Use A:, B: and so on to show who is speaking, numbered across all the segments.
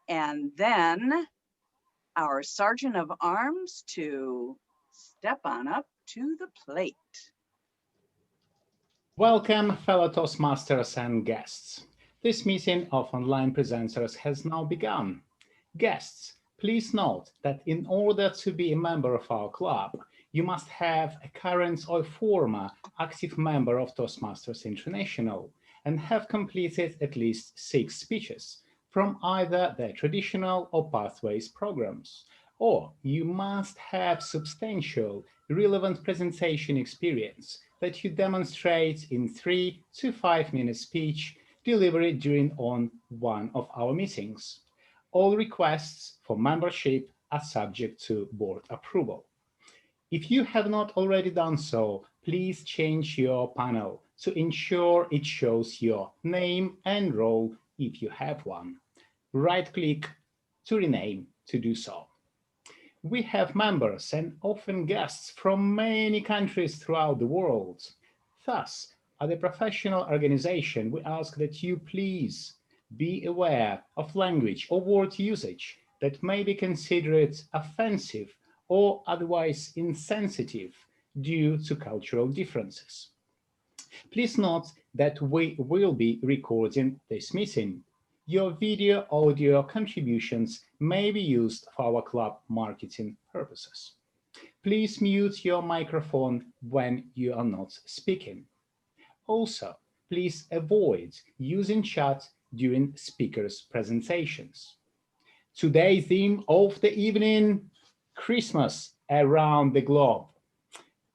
A: and then our Sergeant of Arms to step on up to the plate.
B: Welcome, fellow Toastmasters and guests. This meeting of online presenters has now begun. Guests, please note that in order to be a member of our club, you must have a current or former active member of Toastmasters International and have completed at least 6 speeches from either the traditional or pathways programs, or you must have substantial, relevant presentation experience that you demonstrate in 3 to 5 minute speech delivered during one of our meetings. All requests for membership are subject to board approval. If you have not already done so, please change your panel to ensure it shows your name and role if you have one. Right-click to rename to do so. We have members and often guests from many countries throughout the world. Thus, as a professional organization, we ask that you please be aware of language or word usage that may be considered offensive or otherwise insensitive due to cultural differences. Please note that we will be recording this meeting. Your video audio contributions may be used for our club marketing purposes. Please mute your microphone when you are not speaking. Also, please avoid using chat during speakers' presentations. Today's theme of the evening, Christmas around the globe.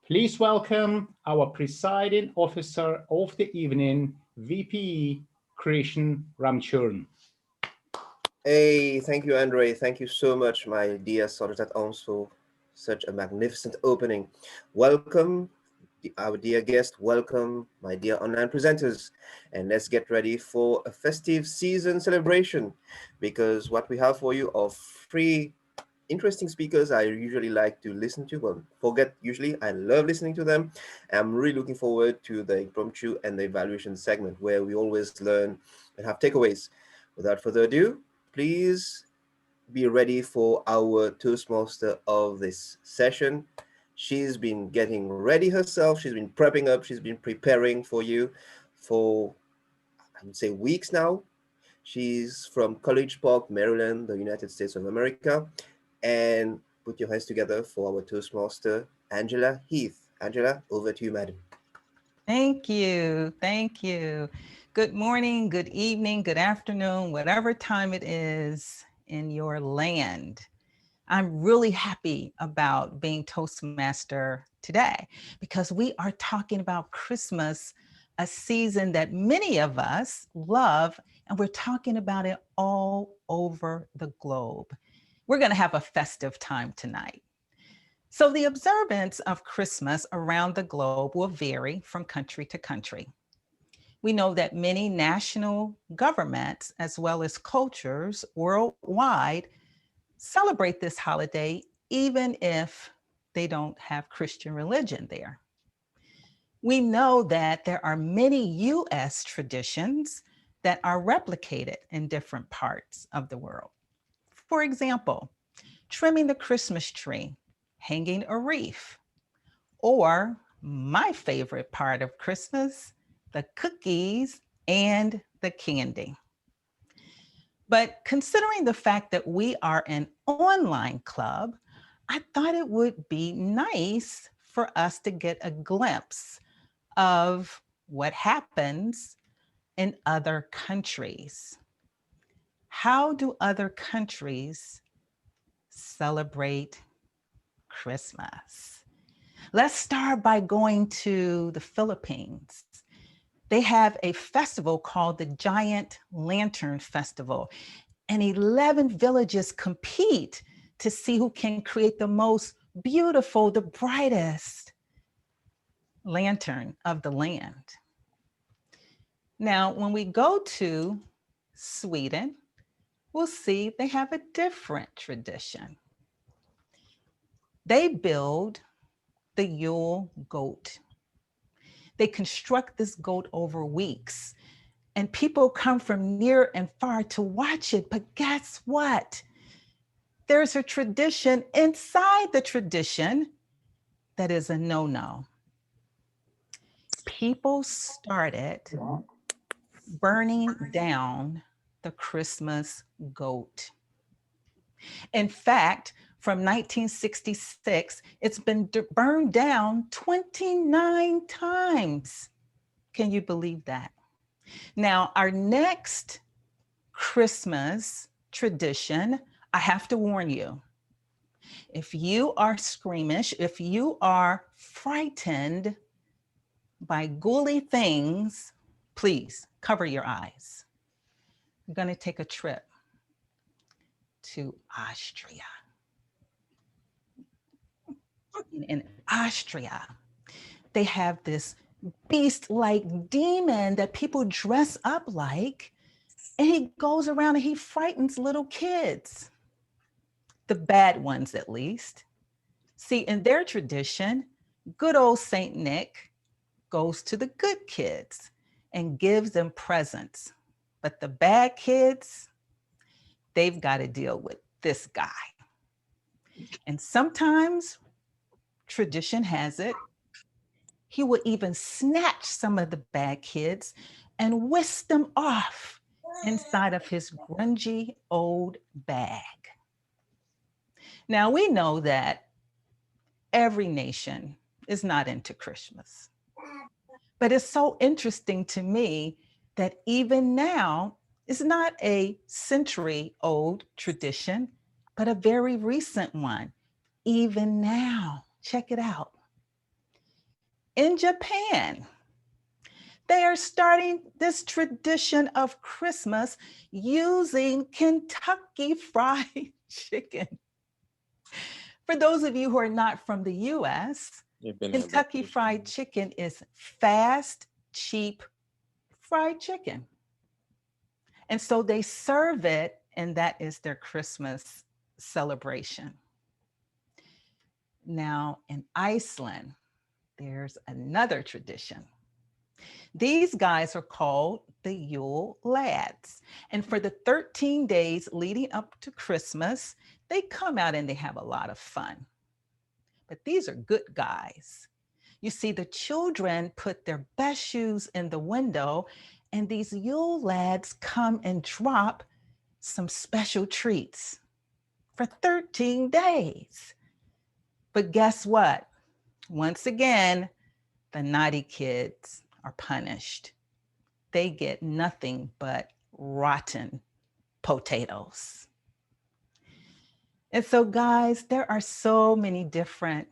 B: Please welcome our presiding officer of the evening, VP Krishan Ramchurn.
C: Hey, thank you, Andriy. Thank you so much, my dear Sergeant also. Such a magnificent opening. Welcome, our dear guest. Welcome, my dear online presenters. And let's get ready for a festive season celebration, because what we have for you are 3 interesting speakers I usually like to listen to. Well, I love listening to them. I'm really looking forward to the impromptu and the evaluation segment where we always learn and have takeaways. Without further ado, please be ready for our Toastmaster of this session. She's been getting ready herself. She's been prepping up. She's been preparing for you for, I would say, weeks now. She's from College Park, Maryland, the United States of America. And put your hands together for our Toastmaster, Angela Heath. Angela, over to you, madam.
D: Thank you. Thank you. Good morning, good evening, good afternoon, whatever time it is in your land. I'm really happy about being Toastmaster today because we are talking about Christmas, a season that many of us love, and we're talking about it all over the globe. We're going to have a festive time tonight. So the observance of Christmas around the globe will vary from country to country. We know that many national governments, as well as cultures worldwide, celebrate this holiday, even if they don't have Christian religion there. We know that there are many US traditions that are replicated in different parts of the world. For example, trimming the Christmas tree, hanging a wreath, or my favorite part of Christmas, the cookies and the candy. But considering the fact that we are an online club, I thought it would be nice for us to get a glimpse of what happens in other countries. How do other countries celebrate Christmas? Let's start by going to the Philippines. They have a festival called the Giant Lantern Festival, and 11 villages compete to see who can create the most beautiful, the brightest lantern of the land. Now, when we go to Sweden, we'll see they have a different tradition. They build the Yule goat. They construct this goat over weeks. And people come from near and far to watch it. But guess what? There's a tradition inside the tradition that is a no-no. People started burning down the Christmas goat. In fact, from 1966, it's been burned down 29 times. Can you believe that? Now, our next Christmas tradition, I have to warn you, if you are squeamish, if you are frightened by ghouly things, please cover your eyes. I'm going to take a trip to Austria. In Austria, they have this beast-like demon that people dress up like, and he goes around and he frightens little kids, the bad ones at least. See, in their tradition, good old Saint Nick goes to the good kids and gives them presents. But the bad kids, they've got to deal with this guy. And sometimes, tradition has it, he would even snatch some of the bad kids and whisk them off inside of his grungy old bag. Now, we know that every nation is not into Christmas. But it's so interesting to me that even now, it's not a century-old tradition, but a very recent one. Even now, check it out. In Japan, they are starting this tradition of Christmas using Kentucky Fried Chicken. For those of you who are not from the US, Kentucky Fried Chicken is fast, cheap fried chicken. And so they serve it, and that is their Christmas celebration. Now, in Iceland, there's another tradition. These guys are called the Yule Lads. And for the 13 days leading up to Christmas, they come out and they have a lot of fun. But these are good guys. You see, the children put their best shoes in the window, and these Yule Lads come and drop some special treats for 13 days. But guess what? Once again, the naughty kids are punished. They get nothing but rotten potatoes. And so, guys, there are so many different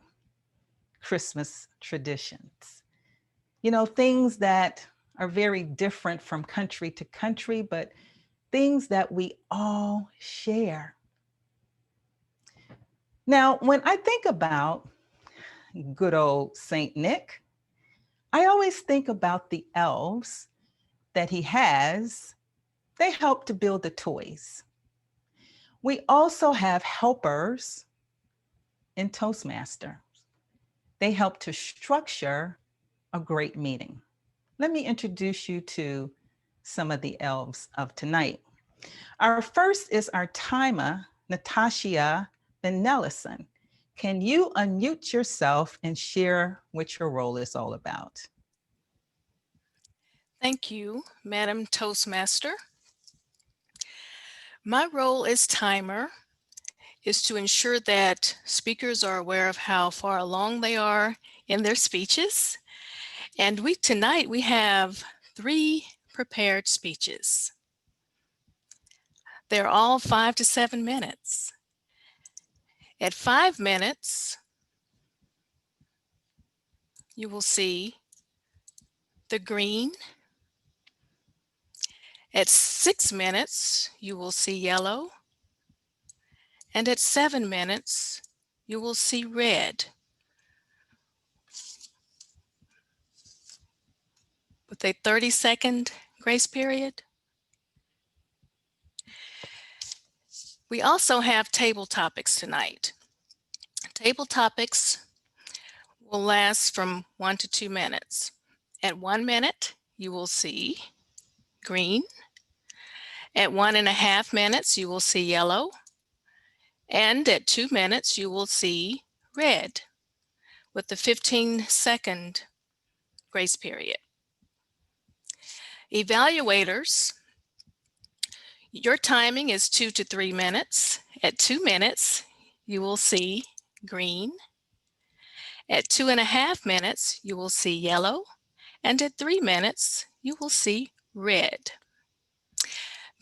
D: Christmas traditions. You know, things that are very different from country to country, but things that we all share. Now, when I think about good old Saint Nick, I always think about the elves that he has. They help to build the toys. We also have helpers in Toastmasters. They help to structure a great meeting. Let me introduce you to some of the elves of tonight. Our first is our timer, Natasha Benellison. Can you unmute yourself and share what your role is all about?
E: Thank you, Madam Toastmaster. My role as timer is to ensure that speakers are aware of how far along they are in their speeches. And tonight we have 3 prepared speeches. They're all 5 to 7 minutes. At 5 minutes, you will see the green. At 6 minutes, you will see yellow. And at 7 minutes, you will see red. With a 30-second grace period. We also have table topics tonight. Table topics will last from 1 to 2 minutes. At 1 minute, you will see green. At 1.5 minutes, you will see yellow. And at 2 minutes, you will see red with the 15-second grace period. Evaluators, your timing is 2 to 3 minutes. At 2 minutes, you will see green. At 2.5 minutes, you will see yellow. And at 3 minutes, you will see red.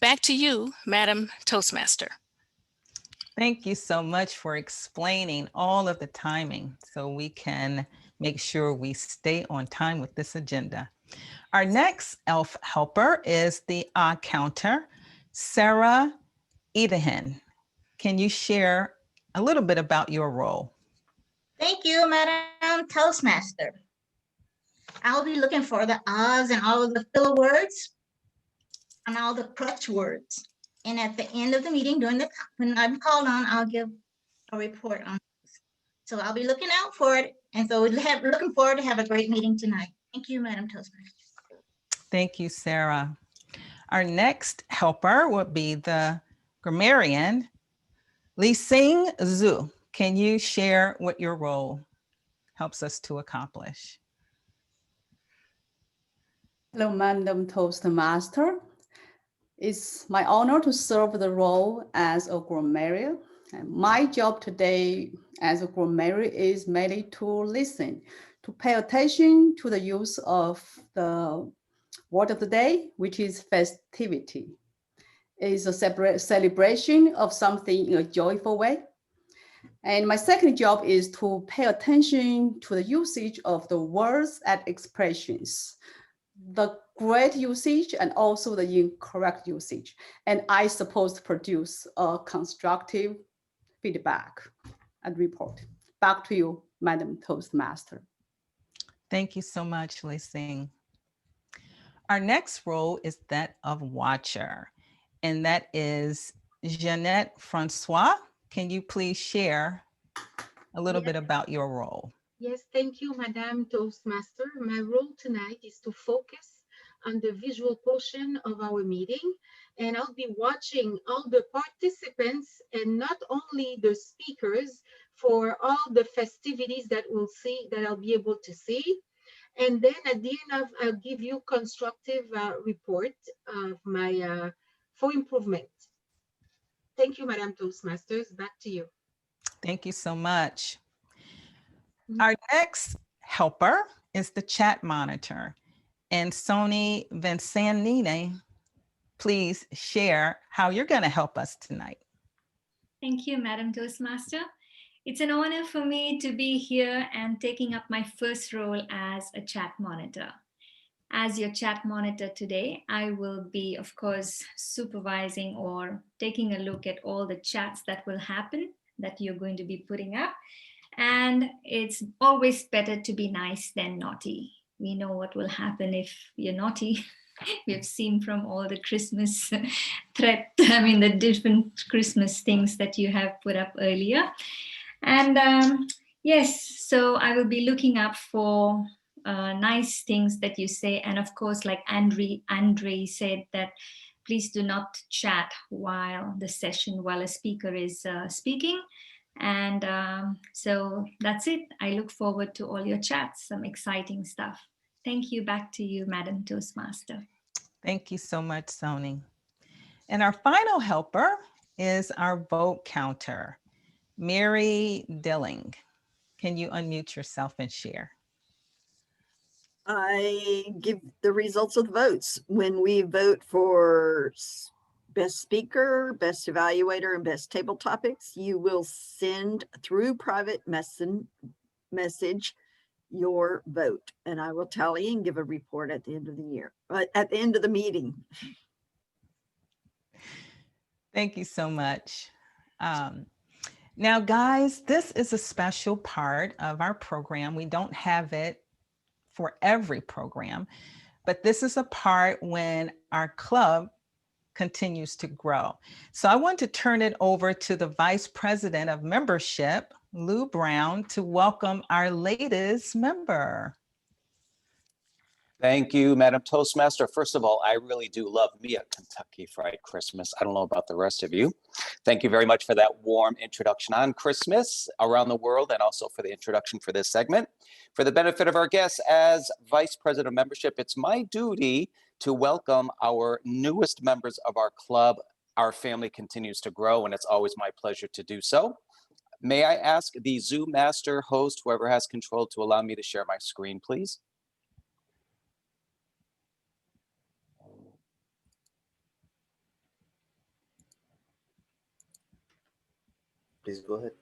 E: Back to you, Madam Toastmaster.
D: Thank you so much for explaining all of the timing so we can make sure we stay on time with this agenda. Our next ELF helper is the odd counter, Sarah Edahan. Can you share a little bit about your role?
F: Thank you, Madam Toastmaster. I'll be looking for the odds and all of the filler words and all the crutch words. And at the end of the meeting, when I'm called on, I'll give a report on this. So I'll be looking out for it. And so looking forward to have a great meeting tonight. Thank you, Madam Toastmaster.
D: Thank you, Sarah. Our next helper would be the grammarian, Lising Zhu. Can you share what your role helps us to accomplish?
G: Hello, Madam Toastmaster. It's my honor to serve the role as a grammarian. And my job today as a grammarian is mainly to listen, to pay attention to the use of the word of the day, which is festivity. It's a celebration of something in a joyful way. And my second job is to pay attention to the usage of the words and expressions, the correct usage and also the incorrect usage. And I suppose to produce a constructive feedback and report. Back to you, Madam Toastmaster.
D: Thank you so much, Lising. Our next role is that of watcher, and that is Jeanette Francois. Can you please share a little bit about your role?
H: Yes, thank you, Madam Toastmaster. My role tonight is to focus on the visual portion of our meeting, and I'll be watching all the participants and not only the speakers for all the festivities that I'll be able to see. And then at the end I'll give you constructive report of my for improvement. Thank you, Madam Toastmasters. Back to you.
D: Thank you so much. Our next helper is the chat monitor. And Sony Vincenine, please share how you're going to help us tonight.
I: Thank you, Madam Toastmaster. It's an honor for me to be here and taking up my first role as a chat monitor. As your chat monitor today, I will be, of course, supervising or taking a look at all the chats that will happen that you're going to be putting up. And it's always better to be nice than naughty. We know what will happen if you're naughty. We've seen from all the Christmas the different Christmas things that you have put up earlier. And yes, so I will be looking up for nice things that you say. And of course, like Andriy said, that please do not chat while a speaker is speaking. And so that's it. I look forward to all your chats, some exciting stuff. Thank you. Back to you, Madam Toastmaster.
D: Thank you so much, Sony. And our final helper is our vote counter, Mary Dilling. Can you unmute yourself and share?
J: I give the results of the votes. When we vote for best speaker, best evaluator, and best table topics, you will send through private message your vote, and I will tally and give a report at the end of the year, at the end of the meeting.
D: Thank you so much. Now, guys, this is a special part of our program. We don't have it for every program, but this is a part when our club continues to grow. So I want to turn it over to the Vice President of Membership, Lou Brown, to welcome our latest member.
K: Thank you, Madam Toastmaster. First of all, I really do love me a Kentucky Fried Christmas. I don't know about the rest of you. Thank you very much for that warm introduction on Christmas around the world, and also for the introduction for this segment. For the benefit of our guests, as Vice President of Membership, it's my duty to welcome our newest members of our club. Our family continues to grow, and it's always my pleasure to do so. May I ask the Zoom master, host, whoever has control, to allow me to share my screen, please?
C: Please go ahead.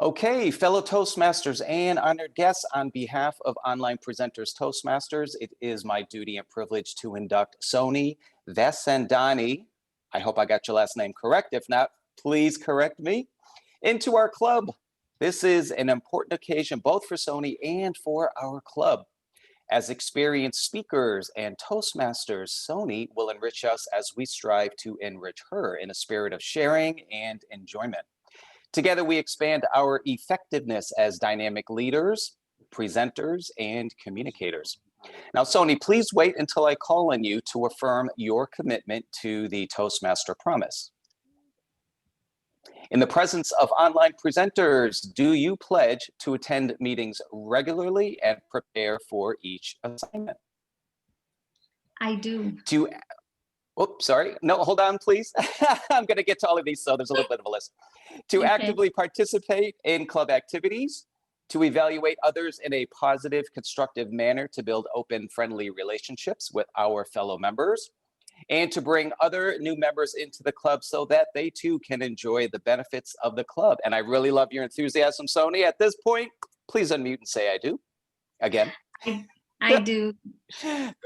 K: Okay, fellow Toastmasters and honored guests, on behalf of Online Presenters Toastmasters, it is my duty and privilege to induct Soni Vasandani, I hope I got your last name correct. If not, please correct me, into our club. This is an important occasion both for Soni and for our club. As experienced speakers and Toastmasters, Soni will enrich us as we strive to enrich her in a spirit of sharing and enjoyment. Together, we expand our effectiveness as dynamic leaders, presenters, and communicators. Now, Soni, please wait until I call on you to affirm your commitment to the Toastmaster promise. In the presence of online presenters, do you pledge to attend meetings regularly and prepare for each assignment?
I: I do.
K: Oops, sorry. No, hold on, please. I'm going to get to all of these, so there's a little bit of a list. To
I: Okay.
K: actively participate in club activities, to evaluate others in a positive, constructive manner to build open, friendly relationships with our fellow members, and to bring other new members into the club so that they too can enjoy the benefits of the club. And I really love your enthusiasm, Soni. At this point, please unmute and say I do. Again.
I: I do.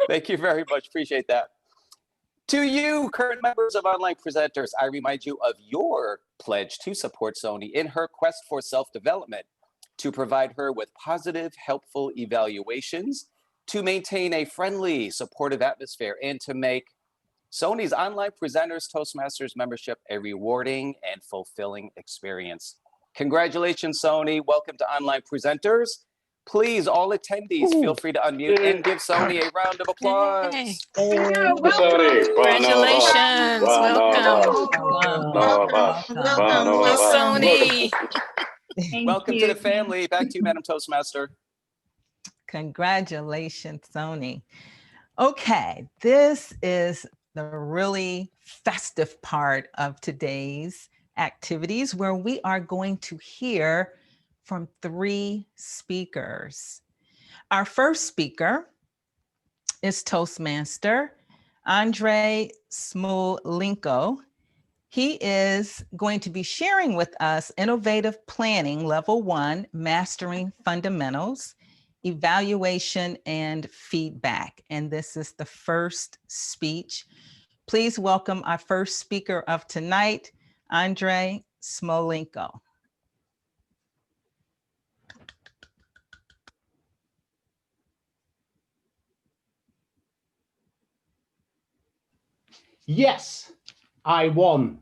K: Thank you very much. Appreciate that. To you, current members of Online Presenters, I remind you of your pledge to support Soni in her quest for self-development, to provide her with positive, helpful evaluations, to maintain a friendly, supportive atmosphere, and to make Soni's Online Presenters Toastmasters membership a rewarding and fulfilling experience. Congratulations, Soni. Welcome to Online Presenters. Please, all attendees, feel free to unmute and give Soni a round of applause.
E: Yay.
I: Congratulations.
E: Welcome.
I: Welcome.
E: Soni.
I: Thank
K: Welcome
I: you.
K: to the family. Back to you, Madam Toastmaster.
D: Congratulations, Soni. Okay, this is the really festive part of today's activities, where we are going to hear from 3 speakers. Our first speaker is Toastmaster Andriy Smolenko. He is going to be sharing with us Innovative Planning Level 1, Mastering Fundamentals, Evaluation and Feedback. And this is the first speech. Please welcome our first speaker of tonight, Andriy Smolenko.
B: Yes, I won.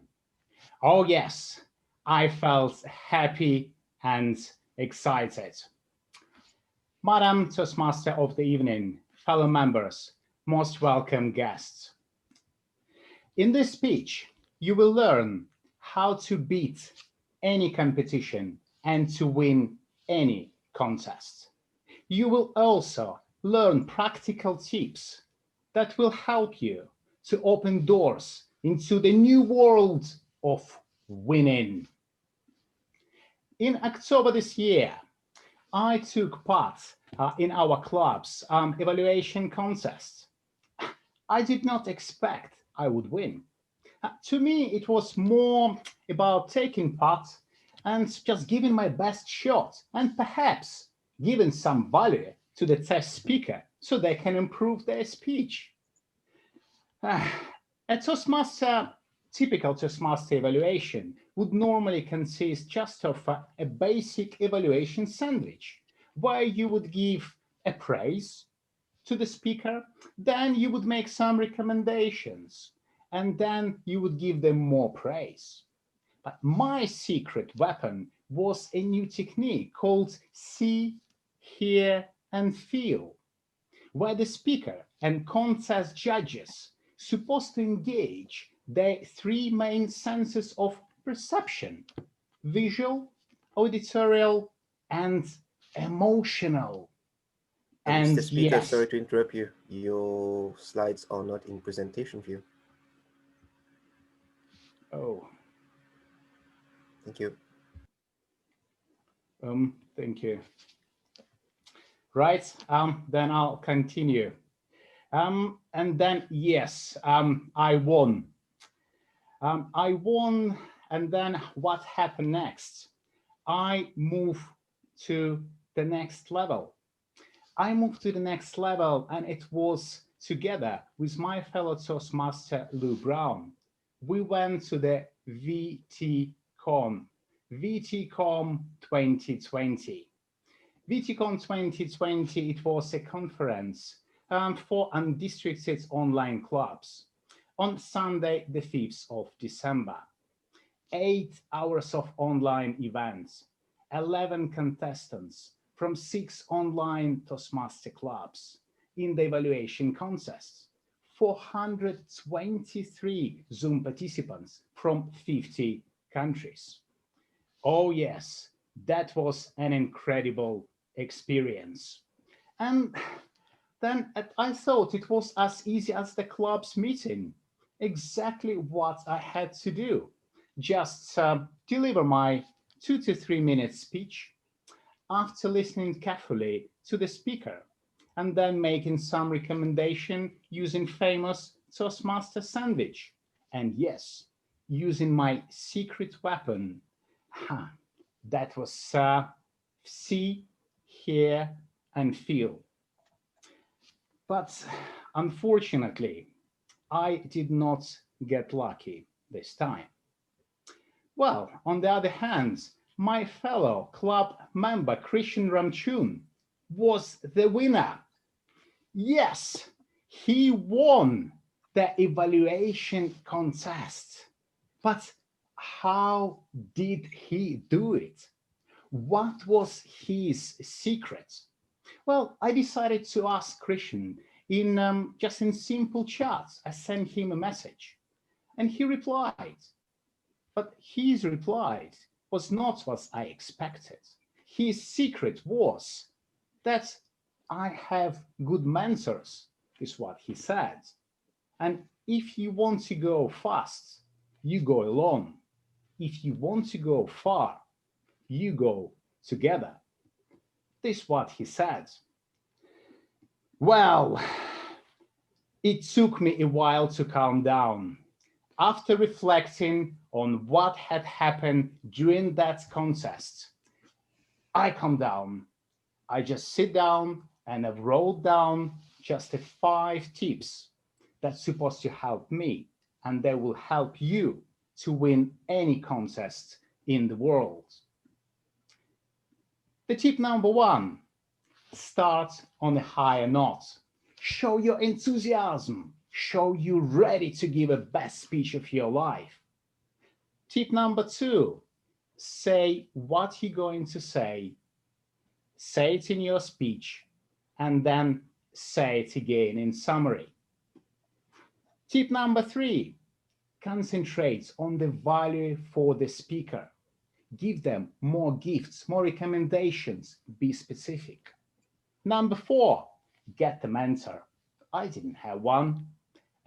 B: Oh yes, I felt happy and excited. Madam Toastmaster of the evening, fellow members, most welcome guests. In this speech, you will learn how to beat any competition and to win any contest. You will also learn practical tips that will help you to open doors into the new world of winning. In October this year, I took part in our club's evaluation contest. I did not expect I would win. To me, it was more about taking part and just giving my best shot, and perhaps giving some value to the test speaker so they can improve their speech. A Toastmaster, typical Toastmaster evaluation would normally consist just of a basic evaluation sandwich, where you would give a praise to the speaker, then you would make some recommendations, and then you would give them more praise. But my secret weapon was a new technique called see, hear, and feel, where the speaker and contest judges supposed to engage their three main senses of perception: visual, auditorial, and emotional.
C: Mr.
B: And
C: Speaker,
B: yes,
C: sorry to interrupt you. Your slides are not in presentation view.
B: oh,
C: Thank you.
B: thank you. Right, then I'll continue. And then, yes, I won. I won, and then what happened next? I moved to the next level. I moved to the next level, and it was together with my fellow Toastmaster Lou Brown. We went to the VTCon 2020. VTCon 2020, it was a conference for undistricted online clubs on Sunday, the 5th of December. 8 hours of online events, 11 contestants from 6 online Toastmaster clubs in the evaluation contests, 423 Zoom participants from 50 countries. Oh yes, that was an incredible experience. And then I thought it was as easy as the club's meeting. Exactly what I had to do. Just deliver my 2 to 3 minute speech after listening carefully to the speaker and then making some recommendation using famous Toastmaster sandwich. And yes, using my secret weapon. That was see, hear, and feel. But unfortunately, I did not get lucky this time. Well, on the other hand, my fellow club member Christian Ramchun was the winner. Yes, he won the evaluation contest. But how did he do it? What was his secret? Well, I decided to ask Christian in just in simple chats. I sent him a message and he replied. But his reply was not what I expected. His secret was that I have good mentors, is what he said. And if you want to go fast, you go alone. If you want to go far, you go together. This is what he said. Well, it took me a while to calm down. After reflecting on what had happened during that contest, I calmed down. I just sit down and I've wrote down just 5 tips that's supposed to help me, and they will help you to win any contest in the world. The tip number 1, start on a higher note. Show your enthusiasm. Show you're ready to give a best speech of your life. Tip number 2, say what you're going to say. Say it in your speech, and then say it again in summary. Tip number 3, concentrate on the value for the speaker. Give them more gifts, more recommendations, be specific. Number 4, get a mentor. I didn't have one.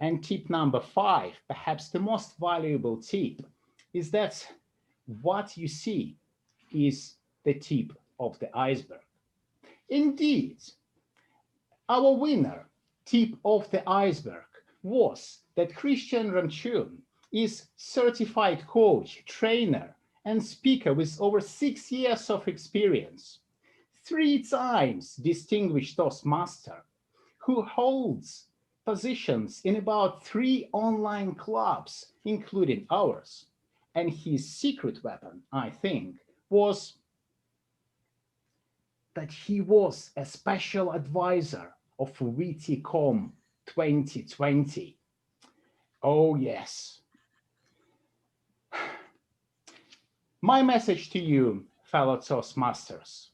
B: And tip number 5, perhaps the most valuable tip, is that what you see is the tip of the iceberg. Indeed, our winner, tip of the iceberg, was that Christian Ramchun is certified coach, trainer, and speaker with over 6 years of experience, 3 times distinguished Toastmaster, who holds positions in about 3 online clubs, including ours. And his secret weapon, I think, was that he was a special advisor of VTCom 2020. Oh, yes. My message to you, fellow Toastmasters,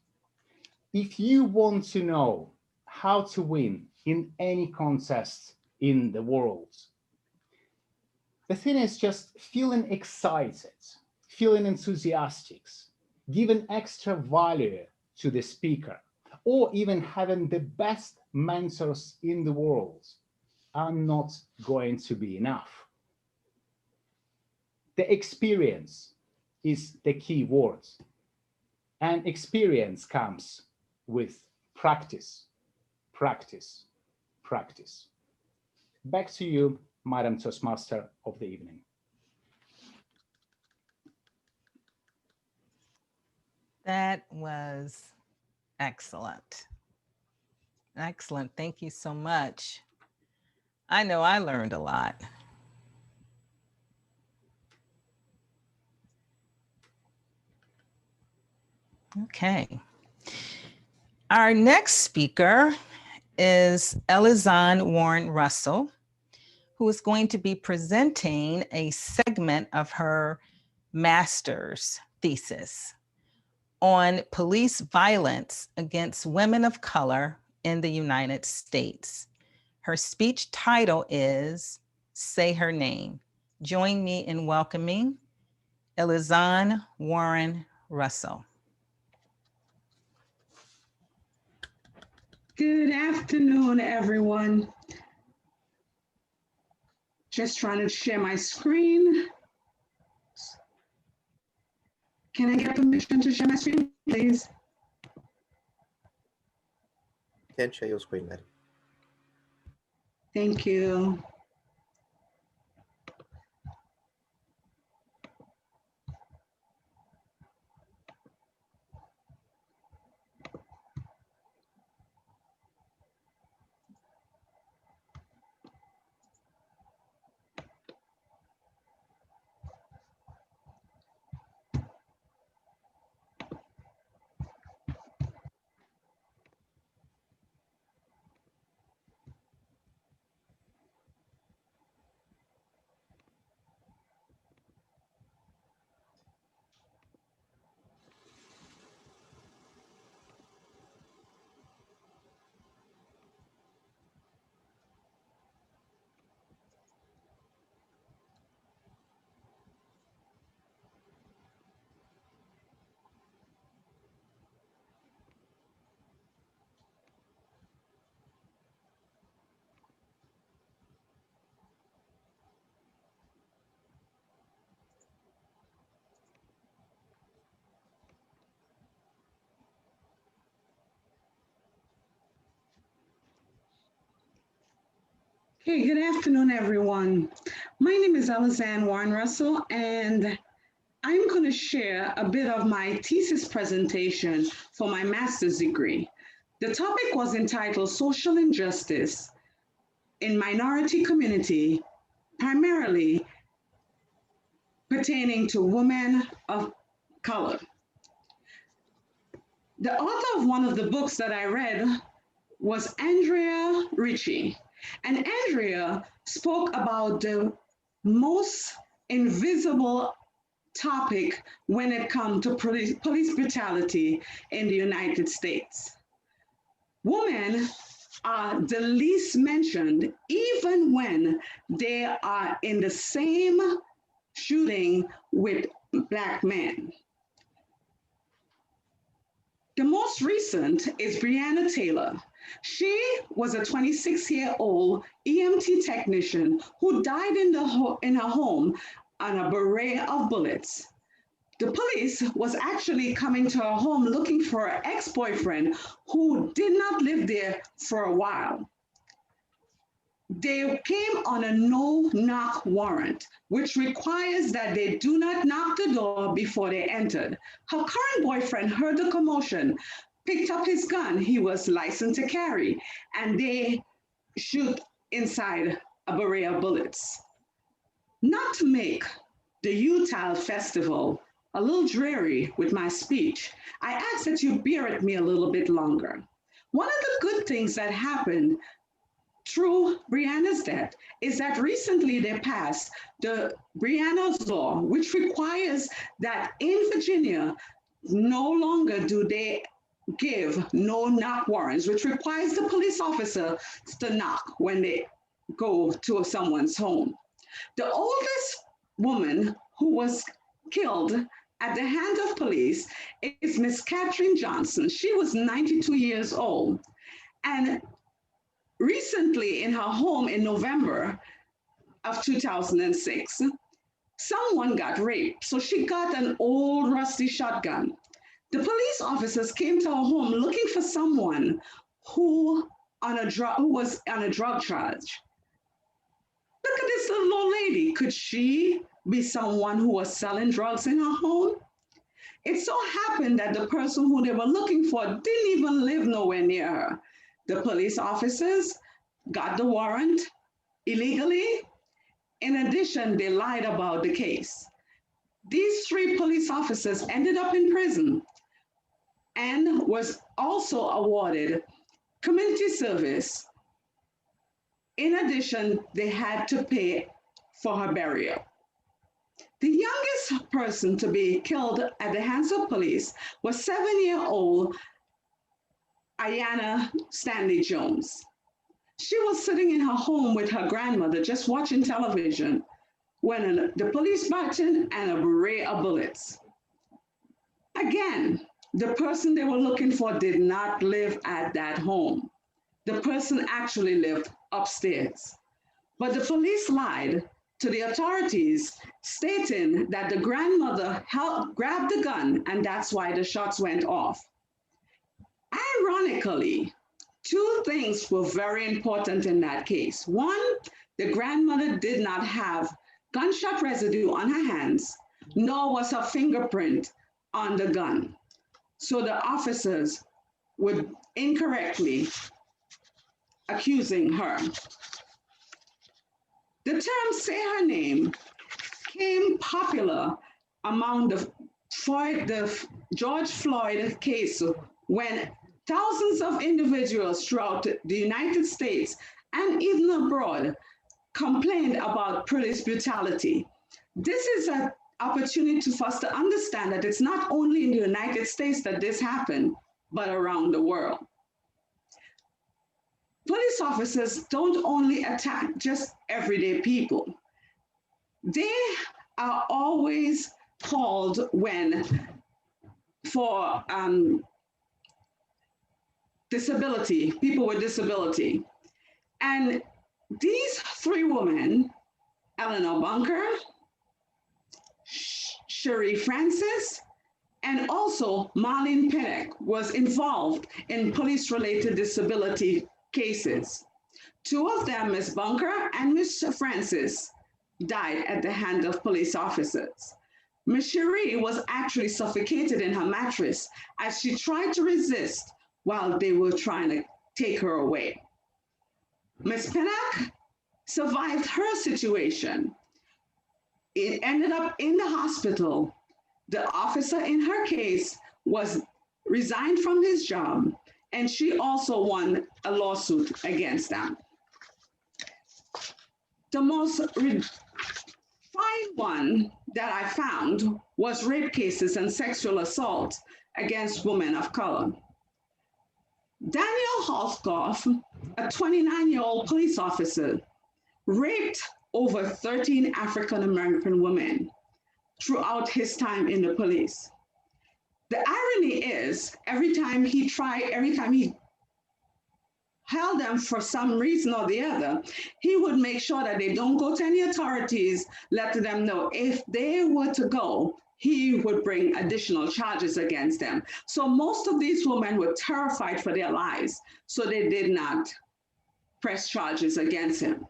B: if you want to know how to win in any contest in the world, the thing is just feeling excited, feeling enthusiastic, giving extra value to the speaker, or even having the best mentors in the world are not going to be enough. The experience is the key word, and experience comes with practice, practice, practice. Back to you, Madam Toastmaster of the evening.
D: That was excellent. Excellent. Thank you so much. I know I learned a lot. Okay. Our next speaker is Elizanne Warren Russell, who is going to be presenting a segment of her master's thesis on police violence against women of color in the United States. Her speech title is Say Her Name. Join me in welcoming Elizanne Warren Russell.
L: Good afternoon, everyone. Just trying to share my screen. Can I get permission to share my screen, please?
C: Can't share your screen, madam.
L: Thank you. Hey, good afternoon, everyone. My name is Elizanne Warren Russell, and I'm going to share a bit of my thesis presentation for my master's degree. The topic was entitled Social Injustice in Minority Community, primarily pertaining to women of color. The author of one of the books that I read was Andriy Ritchie. And Andriy spoke about the most invisible topic when it comes to police brutality in the United States. Women are the least mentioned, even when they are in the same shooting with Black men. The most recent is Breonna Taylor. She was a 26-year-old EMT technician who died in her home on a beret of bullets. The police was actually coming to her home looking for her ex-boyfriend who did not live there for a while. They came on a no-knock warrant, which requires that they do not knock the door before they entered. Her current boyfriend heard the commotion, picked up his gun, he was licensed to carry, and they shoot inside a beret of bullets. Not to make the Utah Festival a little dreary with my speech, I ask that you bear with me a little bit longer. One of the good things that happened through Brianna's death is that recently they passed the Brianna's Law, which requires that in Virginia, no longer do they give no-knock warrants, which requires the police officer to knock when they go to someone's home. The oldest woman who was killed at the hands of police is Miss Catherine Johnson. She was 92 years old. And recently in her home in November of 2006, someone got raped. So she got an old rusty shotgun. The police officers came to her home looking for someone who was on a drug charge. Look at this little old lady. Could she be someone who was selling drugs in her home? It so happened that the person who they were looking for didn't even live nowhere near her. The police officers got the warrant illegally. In addition, they lied about the case. These 3 police officers ended up in prison and was also awarded community service. In addition, they had to pay for her burial. The youngest person to be killed at the hands of police was 7-year-old Ayanna Stanley Jones. She was sitting in her home with her grandmother just watching television when the police barged in and a beret of bullets. Again, the person they were looking for did not live at that home. The person actually lived upstairs. But the police lied to the authorities, stating that the grandmother grabbed the gun and that's why the shots went off. Ironically, 2 things were very important in that case. One, the grandmother did not have gunshot residue on her hands, nor was her fingerprint on the gun. So the officers were incorrectly accusing her. The term "say her name" became popular among the George Floyd case when thousands of individuals throughout the United States and even abroad complained about police brutality. This is an opportunity for us to understand that it's not only in the United States that this happened, but around the world. Police officers don't only attack just everyday people. They are always called for disability, people with disability. And these 3 women, Eleanor Bunker, Cherie Francis, and also Marlene Pinnock was involved in police-related disability cases. 2 of them, Ms. Bunker and Ms. Francis, died at the hand of police officers. Ms. Cherie was actually suffocated in her mattress as she tried to resist while they were trying to take her away. Ms. Pinnock survived her situation. It ended up in the hospital. The officer in her case was resigned from his job, and she also won a lawsuit against them. The most fine one that I found was rape cases and sexual assault against women of color. Daniel Holzkopf, a 29-year-old police officer, raped over 13 African-American women throughout his time in the police. The irony is, every time he held them for some reason or the other, he would make sure that they don't go to any authorities, letting them know if they were to go, he would bring additional charges against them. So most of these women were terrified for their lives, so they did not press charges against him.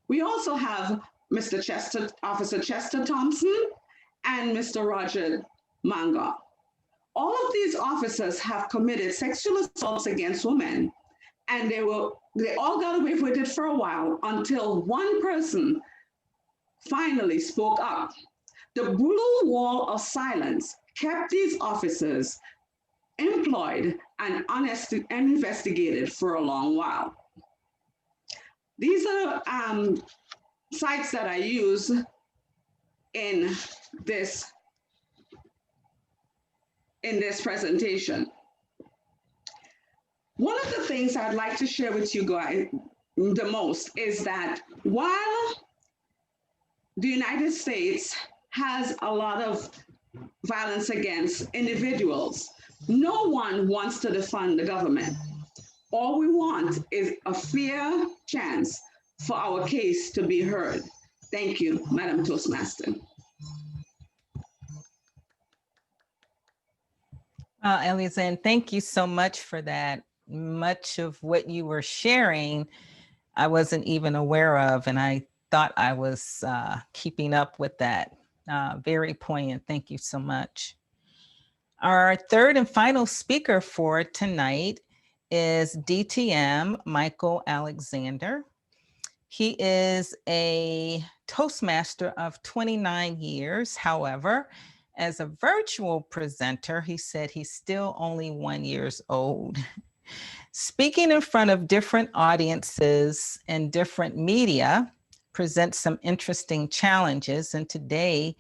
L: We also have Officer Chester Thompson and Mr. Roger Manga. All of these officers have committed sexual assaults against women, and they all got away with it for a while until one person finally spoke up. The blue wall of silence kept these officers employed and investigated for a long while. These are sites that I use in this presentation. One of the things I'd like to share with you guys the most is that while the United States has a lot of violence against individuals, no one wants to defund the government. All we want is a fair chance for our case to be heard. Thank you, Madam Toastmaster.
D: Elizanne, thank you so much for that. Much of what you were sharing, I wasn't even aware of, and I thought I was keeping up with that. Very poignant. Thank you so much. Our third and final speaker for tonight is DTM Michael Alexander. He is a Toastmaster of 29 years. However, as a virtual presenter, he said he's still only 1 year old. Speaking in front of different audiences and different media presents some interesting challenges. And today,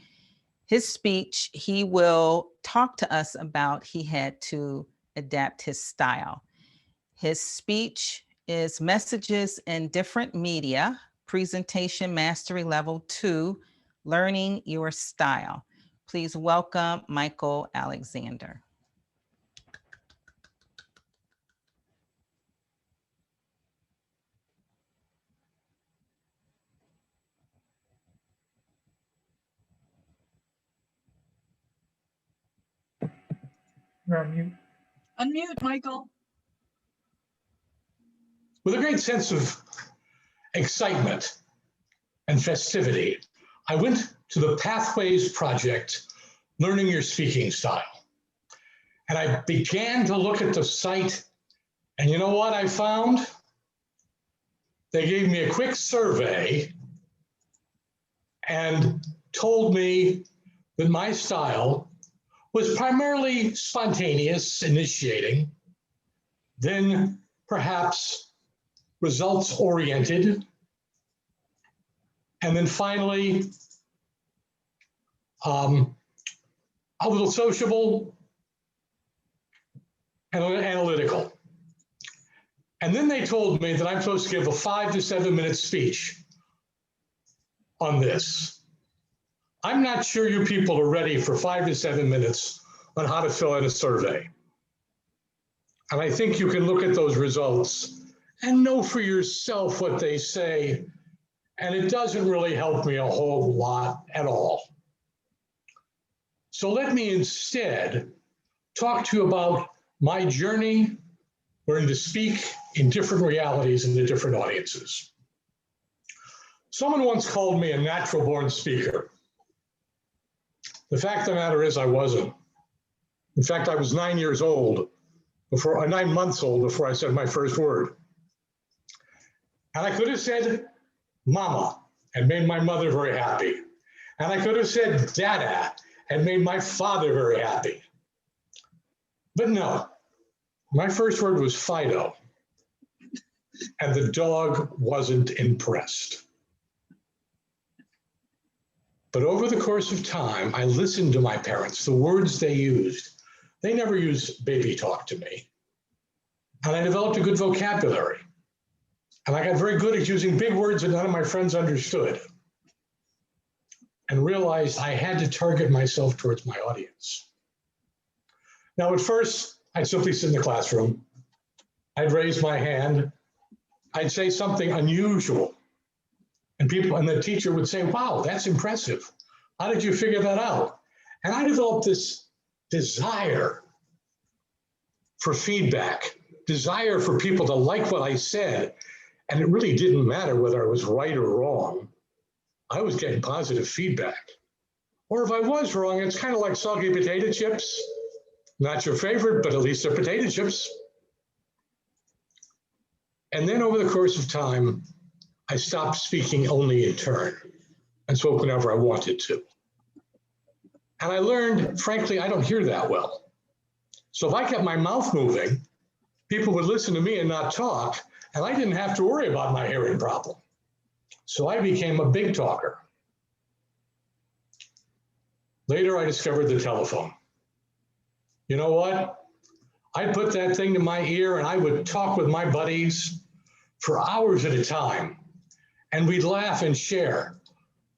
D: his speech, he will talk to us about he had to adapt his style. His speech is Messages in Different Media, Presentation Mastery Level 2, Learning Your Style. Please welcome Michael Alexander.
M: You're on mute.
A: Unmute, Michael.
M: With a great sense of excitement and festivity, I went to the Pathways Project, Learning Your Speaking Style. And I began to look at the site, and you know what I found? They gave me a quick survey and told me that my style was primarily spontaneous, initiating, then perhaps results-oriented, and then finally a little sociable and analytical. And then they told me that I'm supposed to give a 5 to 7 minute speech on this. I'm not sure you people are ready for 5 to 7 minutes on how to fill out a survey. And I think you can look at those results and know for yourself what they say. And it doesn't really help me a whole lot at all. So let me instead talk to you about my journey learning to speak in different realities and to different audiences. Someone once called me a natural-born speaker. The fact of the matter is I wasn't. In fact, I was 9 years old before, 9 months old before I said my first word. And I could have said mama and made my mother very happy. And I could have said dada and made my father very happy. But no, my first word was Fido. And the dog wasn't impressed. But over the course of time, I listened to my parents, the words they used. They never used baby talk to me. And I developed a good vocabulary. And I got very good at using big words that none of my friends understood. And realized I had to target myself towards my audience. Now, at first, I'd simply sit in the classroom. I'd raise my hand. I'd say something unusual. And the teacher would say, wow, that's impressive. How did you figure that out? And I developed this desire for feedback, desire for people to like what I said. And it really didn't matter whether I was right or wrong. I was getting positive feedback. Or if I was wrong, it's kind of like soggy potato chips. Not your favorite, but at least they're potato chips. And then over the course of time, I stopped speaking only in turn and spoke whenever I wanted to. And I learned, frankly, I don't hear that well. So if I kept my mouth moving, people would listen to me and not talk, and I didn't have to worry about my hearing problem. So I became a big talker. Later, I discovered the telephone. You know what? I'd put that thing to my ear and I would talk with my buddies for hours at a time. And we'd laugh and share.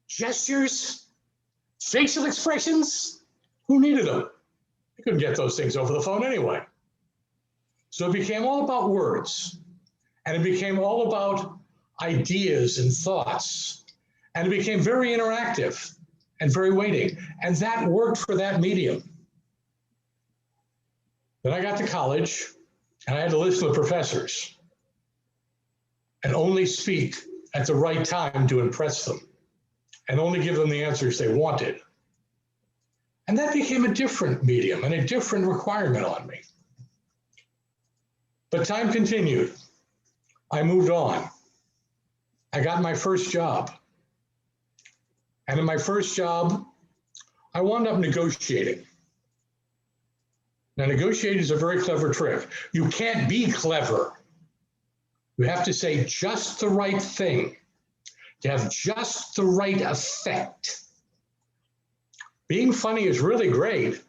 M: Gestures, facial expressions, who needed them? You couldn't get those things over the phone anyway. So it became all about words. And it became all about ideas and thoughts. And it became very interactive and very weighty. And that worked for that medium. Then I got to college and I had to listen to professors and only speak at the right time to impress them and only give them the answers they wanted. And that became a different medium and a different requirement on me. But time continued. I moved on. I got my first job. And in my first job, I wound up negotiating. Now, negotiating is a very clever trick. You can't be clever. You have to say just the right thing to have just the right effect. Being funny is really great,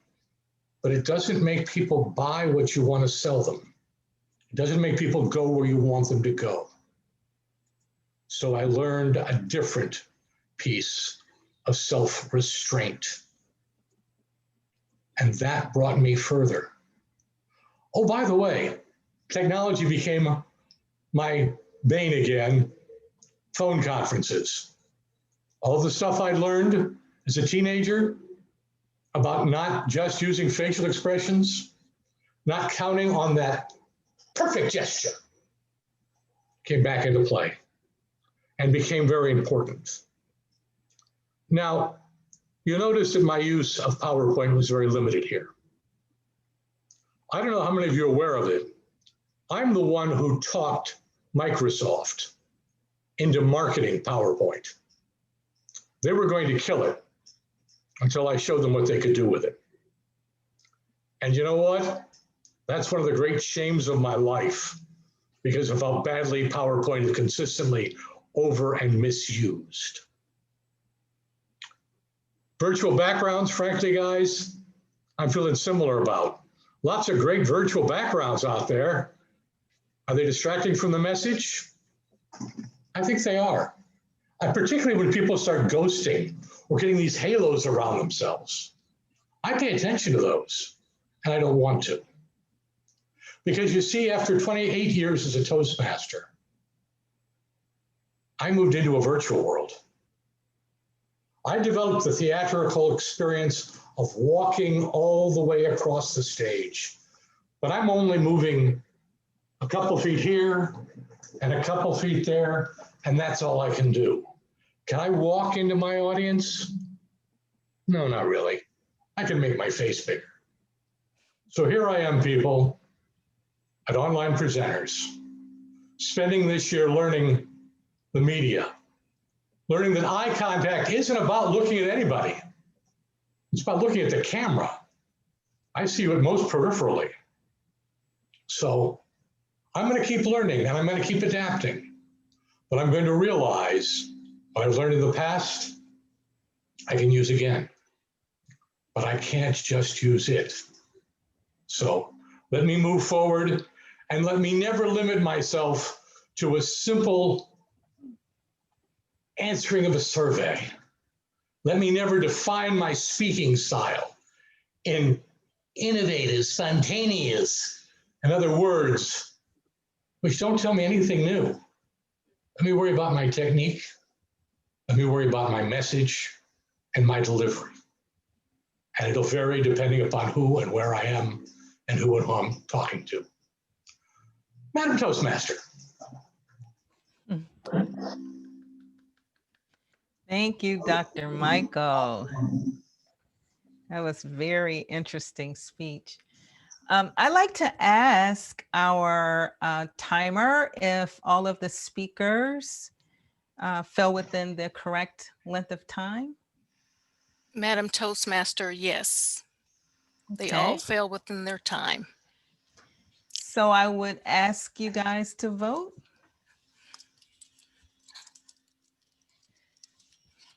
M: but it doesn't make people buy what you want to sell them. It doesn't make people go where you want them to go. So I learned a different piece of self-restraint. And that brought me further. Oh, by the way, technology became my bane again, phone conferences. All the stuff I learned as a teenager about not just using facial expressions, not counting on that perfect gesture, came back into play and became very important. Now, you notice that my use of PowerPoint was very limited here. I don't know how many of you are aware of it. I'm the one who talked Microsoft into marketing PowerPoint. They were going to kill it until I showed them what they could do with it. And you know what? That's one of the great shames of my life because of how badly PowerPoint is consistently over and misused. Virtual backgrounds, frankly, guys, I'm feeling similar about. Lots of great virtual backgrounds out there. Are they distracting from the message? I think they are. Particularly when people start ghosting or getting these halos around themselves. I pay attention to those, and I don't want to. Because you see, after 28 years as a Toastmaster, I moved into a virtual world. I developed the theatrical experience of walking all the way across the stage, but I'm only moving a couple feet here and a couple feet there, and that's all I can do. Can I walk into my audience? No, not really. I can make my face bigger. So here I am, people, at Online Presenters, spending this year learning the media, learning that eye contact isn't about looking at anybody. It's about looking at the camera. I see you at most peripherally. So I'm going to keep learning and I'm going to keep adapting. But I'm going to realize what I've learned in the past, I can use again. But I can't just use it. So let me move forward and let me never limit myself to a simple answering of a survey. Let me never define my speaking style in innovative, spontaneous, and other words which don't tell me anything new. Let me worry about my technique. Let me worry about my message and my delivery. And it'll vary depending upon who and where I am and who and who I'm talking to. Madam Toastmaster.
D: Thank you, Dr. Michael. That was a very interesting speech. I'd like to ask our timer if all of the speakers fell within the correct length of time.
E: Madam Toastmaster, yes. They all fell within their time.
D: So I would ask you guys to vote.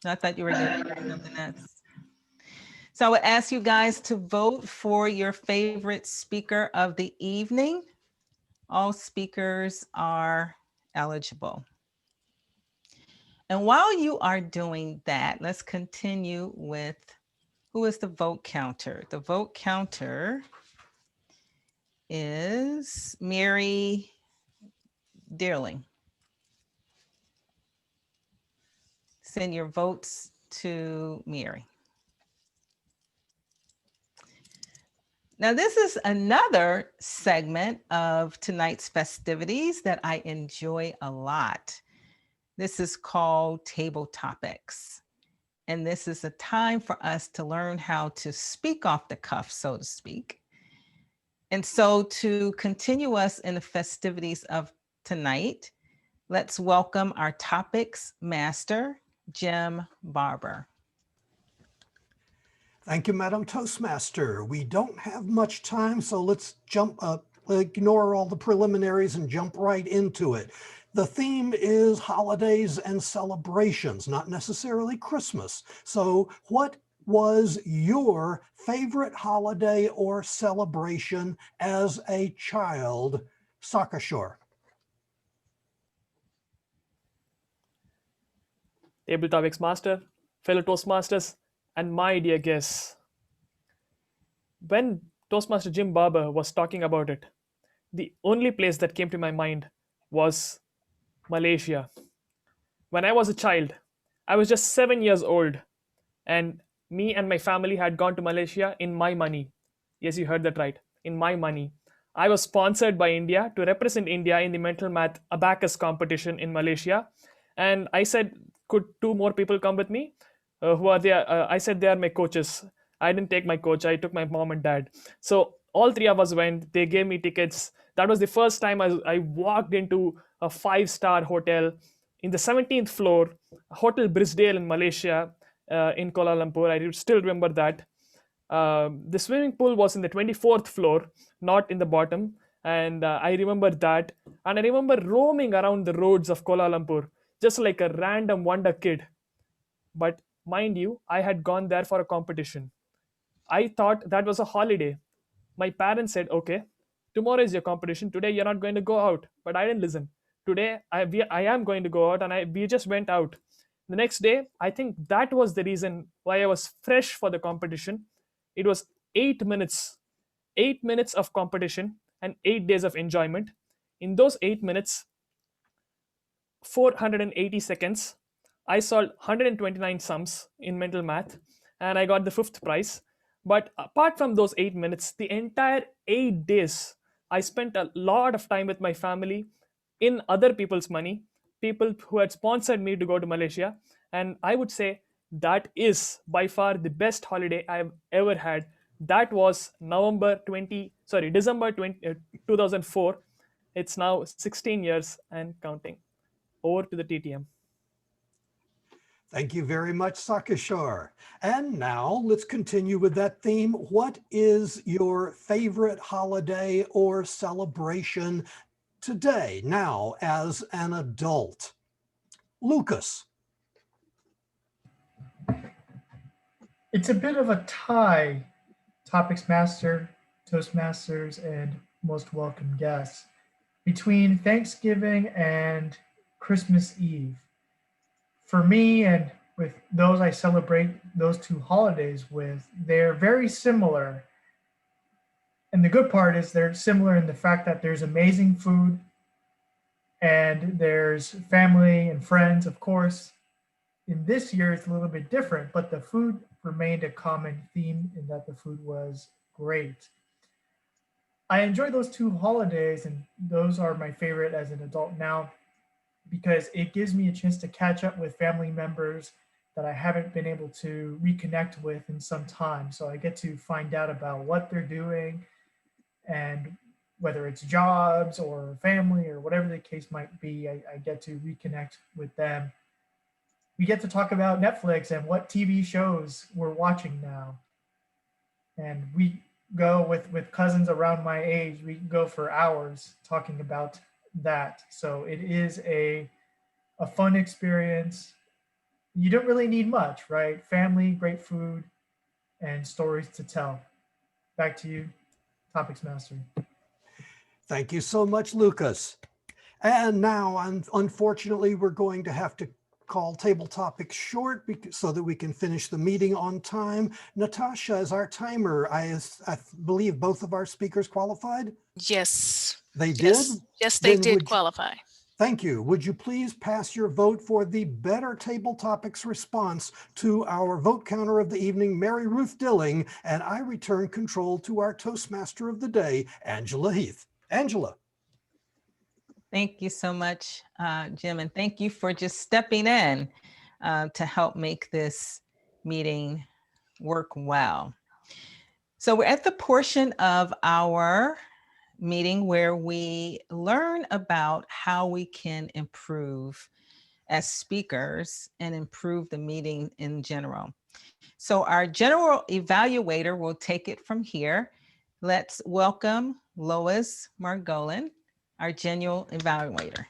D: I thought you were going to say something else. So I would ask you guys to vote for your favorite speaker of the evening. All speakers are eligible. And while you are doing that, let's continue with who is the vote counter. The vote counter is Mary Dearling. Send your votes to Mary. Now, this is another segment of tonight's festivities that I enjoy a lot. This is called Table Topics. And this is a time for us to learn how to speak off the cuff, so to speak. And so to continue us in the festivities of tonight, let's welcome our topics master, Jim Barber.
N: Thank you, Madam Toastmaster. We don't have much time, so let's ignore all the preliminaries and jump right into it. The theme is holidays and celebrations, not necessarily Christmas. So what was your favorite holiday or celebration as a child? Sakashore.
O: Table Topics Master, fellow Toastmasters, and my dear guests. When Toastmaster Jim Barber was talking about it, the only place that came to my mind was Malaysia. When I was a child, I was just 7 years old, and me and my family had gone to Malaysia in my money. Yes, you heard that right, in my money. I was sponsored by India to represent India in the mental math abacus competition in Malaysia. And I said, could 2 more people come with me? Who are they? I said, they are my coaches. I didn't take my coach. I took my mom and dad. So all 3 of us went. They gave me tickets. That was the first time I walked into a 5-star hotel in the 17th floor, Hotel Brisdale in Malaysia, in Kuala Lumpur. I still remember that. The swimming pool was in the 24th floor, not in the bottom. And I remember that. And I remember roaming around the roads of Kuala Lumpur, just like a random wonder kid. But mind you, I had gone there for a competition. I thought that was a holiday. My parents said, okay, tomorrow is your competition. Today you're not going to go out. But I didn't listen. Today I am going to go out, and we just went out. The next day, I think that was the reason why I was fresh for the competition. It was 8 minutes of competition and 8 days of enjoyment. In those 8 minutes, 480 seconds, I solved 129 sums in mental math, and I got the 5th prize. But apart from those 8 minutes, the entire 8 days, I spent a lot of time with my family in other people's money, people who had sponsored me to go to Malaysia. And I would say that is by far the best holiday I've ever had. That was December 2004. It's now 16 years and counting. Over to the TTM.
N: Thank you very much, Sakashore. And now let's continue with that theme. What is your favorite holiday or celebration today, now as an adult? Lucas.
P: It's a bit of a tie, Topics Master, Toastmasters, and most welcome guests, between Thanksgiving and Christmas Eve. For me, and with those I celebrate those 2 holidays with, they're very similar. And the good part is they're similar in the fact that there's amazing food and there's family and friends, of course. In this year, it's a little bit different, but the food remained a common theme in that the food was great. I enjoy those 2 holidays, and those are my favorite as an adult now, because it gives me a chance to catch up with family members that I haven't been able to reconnect with in some time. So I get to find out about what they're doing, and whether it's jobs or family or whatever the case might be, I get to reconnect with them. We get to talk about Netflix and what TV shows we're watching now. And we go with cousins around my age, we go for hours talking about that. So it is a fun experience. You don't really need much, right? Family, great food, and stories to tell. Back to you, Topics Master.
N: Thank you so much, Lucas. And now, unfortunately, we're going to have to call table topics short so that we can finish the meeting on time. Natasha is our timer. I believe both of our speakers qualified?
E: Yes.
N: They did?
E: Yes, they
N: Then
E: did qualify.
N: Thank you. Would you please pass your vote for the better table topics response to our vote counter of the evening, Mary Ruth Dilling, and I return control to our Toastmaster of the day, Angela Heath. Angela.
D: Thank you so much, Jim, and thank you for just stepping in to help make this meeting work well. So we're at the portion of our meeting where we learn about how we can improve as speakers and improve the meeting in general. So our general evaluator will take it from here. Let's welcome Lois Margolin, our general evaluator.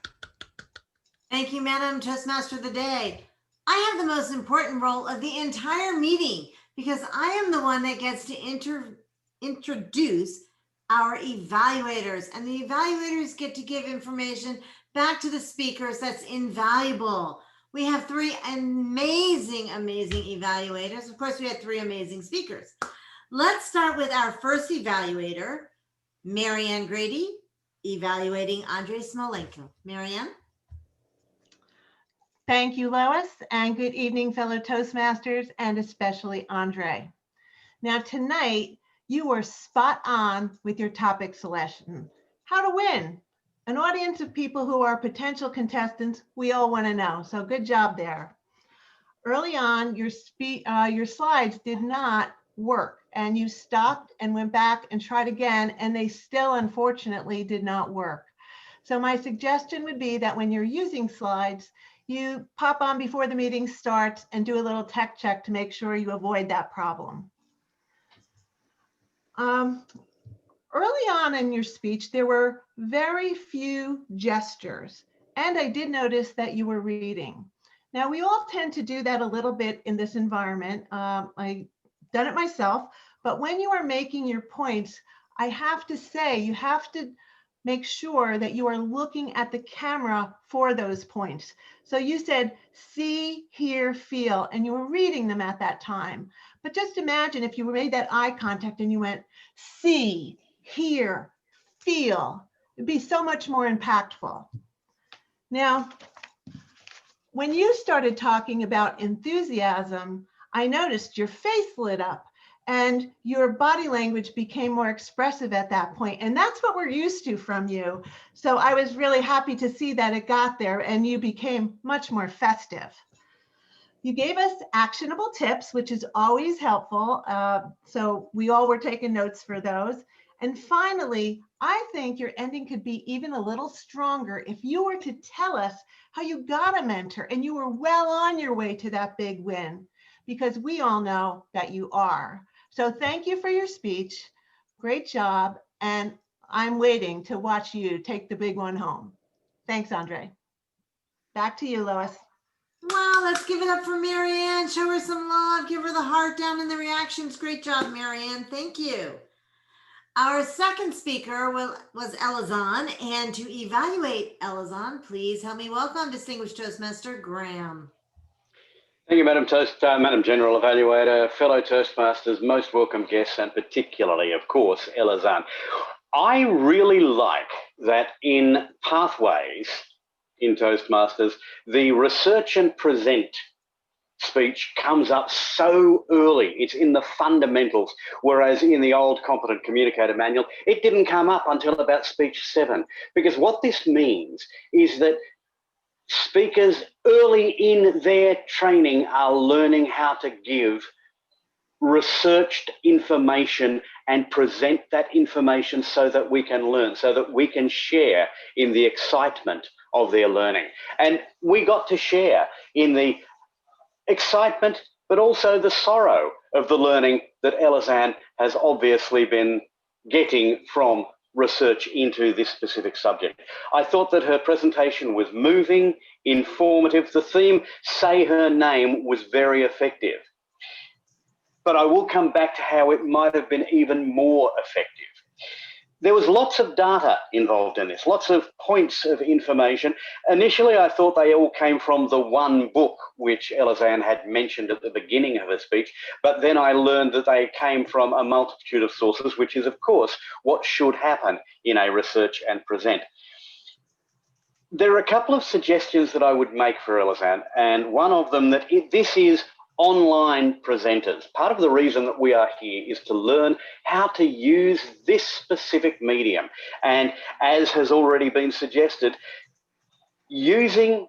Q: Thank you, Madam Toastmaster of the Day. I have the most important role of the entire meeting because I am the one that gets to introduce our evaluators, and the evaluators get to give information back to the speakers that's invaluable. We have three amazing evaluators. Of course, we had three amazing speakers. Let's start with our first evaluator, Marianne Grady, evaluating Andriy Smolenko. Marianne?
R: Thank you, Lois, and good evening, fellow Toastmasters, and especially Andriy. Now, tonight, you were spot on with your topic selection. How to win? An audience of people who are potential contestants, we all want to know, so good job there. Early on, your slides did not work, and you stopped and went back and tried again, and they still, unfortunately, did not work. So my suggestion would be that when you're using slides, you pop on before the meeting starts and do a little tech check to make sure you avoid that problem. Early on in your speech, there were very few gestures, and I did notice that you were reading. Now, we all tend to do that a little bit in this environment. I've done it myself, but when you are making your points, I have to say, you have to make sure that you are looking at the camera for those points. So you said, see, hear, feel, and you were reading them at that time. But just imagine if you made that eye contact and you went, see, hear, feel, it'd be so much more impactful. Now, when you started talking about enthusiasm, I noticed your face lit up and your body language became more expressive at that point. And that's what we're used to from you. So I was really happy to see that it got there and you became much more festive. You gave us actionable tips, which is always helpful. So we all were taking notes for those. And finally, I think your ending could be even a little stronger if you were to tell us how you got a mentor and you were well on your way to that big win, because we all know that you are. So thank you for your speech. Great job. And I'm waiting to watch you take the big one home. Thanks, Andriy. Back to you, Lois.
Q: Wow, let's give it up for Marianne. Show her some love. Give her the heart down in the reactions. Great job, Marianne. Thank you. Our second speaker was Elizanne, and to evaluate Elizanne, please help me welcome distinguished Toastmaster Graham.
S: Thank you, Madam General Evaluator, fellow Toastmasters, most welcome guests, and particularly, of course, Elizanne. I really like that in Pathways in Toastmasters, the research and present speech comes up so early. It's in the fundamentals, whereas in the old Competent Communicator Manual, it didn't come up until about speech 7. Because what this means is that speakers early in their training are learning how to give researched information and present that information so that we can learn, so that we can share in the excitement of their learning. And we got to share in the excitement, but also the sorrow of the learning that Elizanne has obviously been getting from research into this specific subject. I thought that her presentation was moving, informative. The theme, Say Her Name, was very effective. But I will come back to how it might have been even more effective. There was lots of data involved in this, lots of points of information. Initially, I thought they all came from the one book, which Elizanne had mentioned at the beginning of her speech, but then I learned that they came from a multitude of sources, which is, of course, what should happen in a research and present. There are a couple of suggestions that I would make for Elizanne, and one of them that this is online presenters. Part of the reason that we are here is to learn how to use this specific medium. And as has already been suggested, using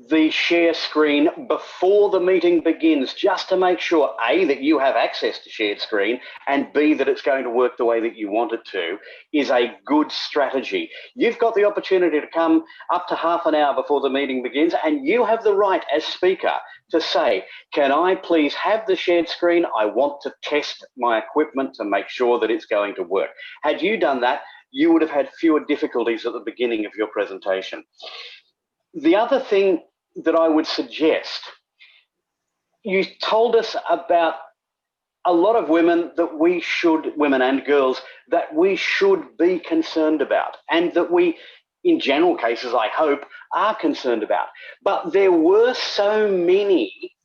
S: the share screen before the meeting begins, just to make sure, A, that you have access to shared screen, and B, that it's going to work the way that you want it to, is a good strategy. You've got the opportunity to come up to half an hour before the meeting begins, and you have the right as speaker to say, can I please have the shared screen? I want to test my equipment to make sure that it's going to work. Had you done that, you would have had fewer difficulties at the beginning of your presentation. The other thing that I would suggest, you told us about a lot of women that we should, women and girls, that we should be concerned about, and that we, in general cases, I hope, are concerned about. But there were so many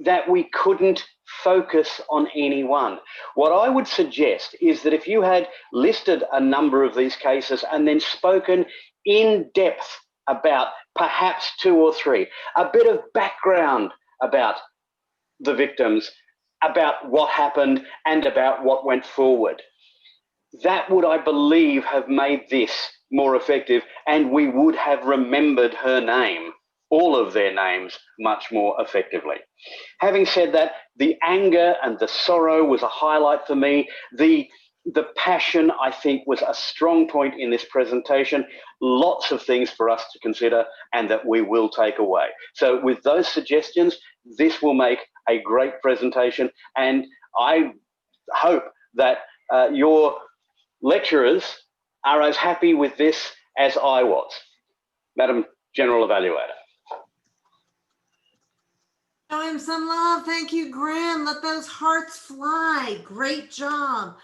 S: that we couldn't focus on any one. What I would suggest is that if you had listed a number of these cases and then spoken in depth about perhaps two or three, a bit of background about the victims, about what happened and about what went forward, that would, I believe, have made this more effective, and we would have remembered her name, all of their names, much more effectively. Having said that, the anger and the sorrow was a highlight for me. The passion, I think, was a strong point in this presentation. Lots of things for us to consider and that we will take away. So with those suggestions, this will make a great presentation, and I hope that your lecturers are as happy with this as I was. Madam General Evaluator.
Q: Show him some love. Thank you, Graham. Let those hearts fly. Great job.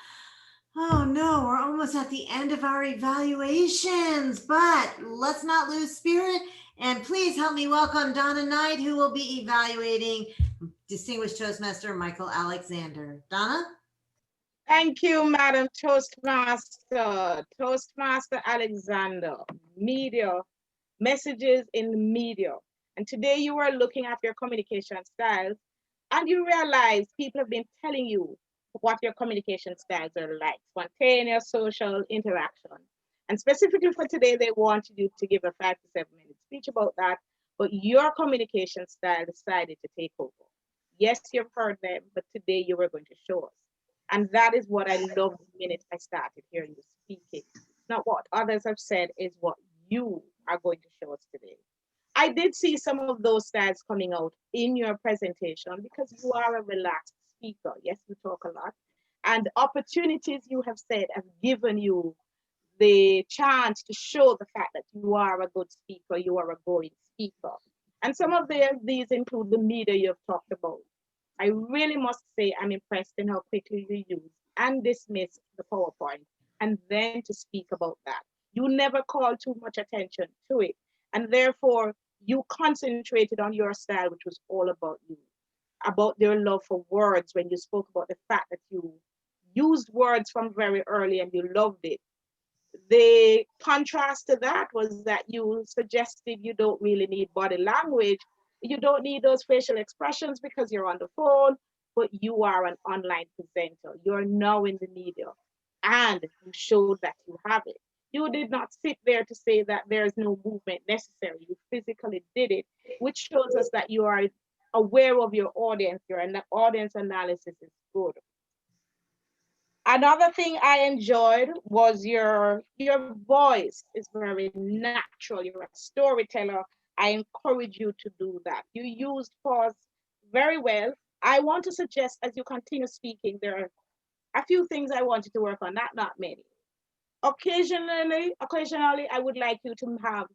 Q: Oh no, we're almost at the end of our evaluations, but let's not lose spirit. And please help me welcome Donna Knight, who will be evaluating Distinguished Toastmaster Michael Alexander. Donna?
T: Thank you, Madam Toastmaster. Toastmaster Alexander, media, messages in the media. And today you are looking at your communication styles, and you realize people have been telling you what your communication styles are like: spontaneous social interaction. And specifically for today, they want you to give a 5 to 7 minute speech about that, but your communication style decided to take over. Yes, you've heard them, but today you were going to show us. And that is what I loved the minute I started hearing you speaking. Not what others have said, is what you are going to show us today. I did see some of those styles coming out in your presentation because you are a relaxed speaker. Yes, you talk a lot. And opportunities, you have said, have given you the chance to show the fact that you are a good speaker, you are a going speaker. And some of these include the media you've talked about. I really must say I'm impressed in how quickly you use and dismiss the PowerPoint and then to speak about that. You never call too much attention to it. And therefore, you concentrated on your style, which was all about you, about your love for words when you spoke about the fact that you used words from very early and you loved it. The contrast to that was that you suggested you don't really need body language. You don't need those facial expressions because you're on the phone, but you are an online presenter. You're now in the media, and you showed that you have it. You did not sit there to say that there is no movement necessary. You physically did it, which shows us that you are aware of your audience. Your audience analysis is good. Another thing I enjoyed was your voice is very natural. You're a storyteller. I encourage you to do that. You used pause very well. I want to suggest as you continue speaking, there are a few things I want you to work on, not many. Occasionally, I would like you to have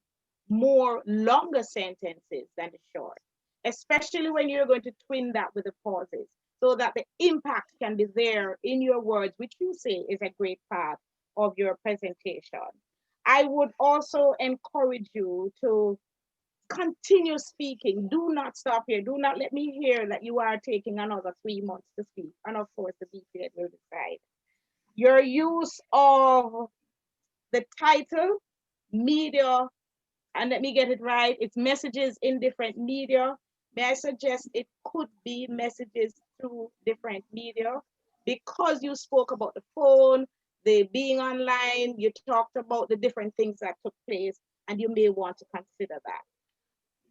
T: more longer sentences than the short, especially when you're going to twin that with the pauses, so that the impact can be there in your words, which you say is a great part of your presentation. I would also encourage you to continue speaking. Do not stop here. Do not let me hear that you are taking another 3 months to speak. And of course, the BPN will decide. Your use of the title, media, and let me get it right, it's messages in different media. May I suggest it could be messages through different media? Because you spoke about the phone, the being online, you talked about the different things that took place, and you may want to consider that.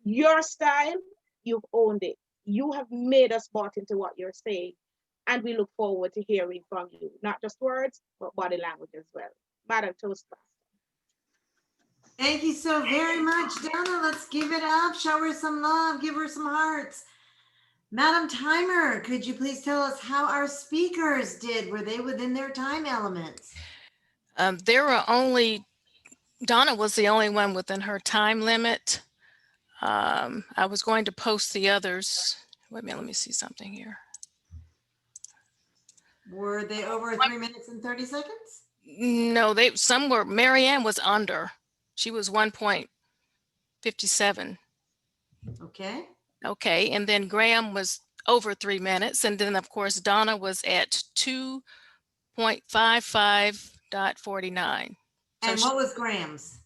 T: Your style, you've owned it. You have made us bought into what you're saying, and we look forward to hearing from you, not just words, but body language as well. Madam Toastmaster.
Q: Thank you so very much, Donna. Let's give it up. Show her some love. Give her some hearts. Madam Timer, could you please tell us how our speakers did? Were they within their time elements?
E: There were only, Donna was the only one within her time limit. I was going to post the others. Wait a minute, let me see something here.
Q: Were they over 3 minutes and 30 seconds?
E: No, some were, Marianne was under. She was 1.57.
Q: Okay.
E: Okay, and then Graham was over 3 minutes. And then of course, Donna was at 2.55.49.
Q: And what was Graham's?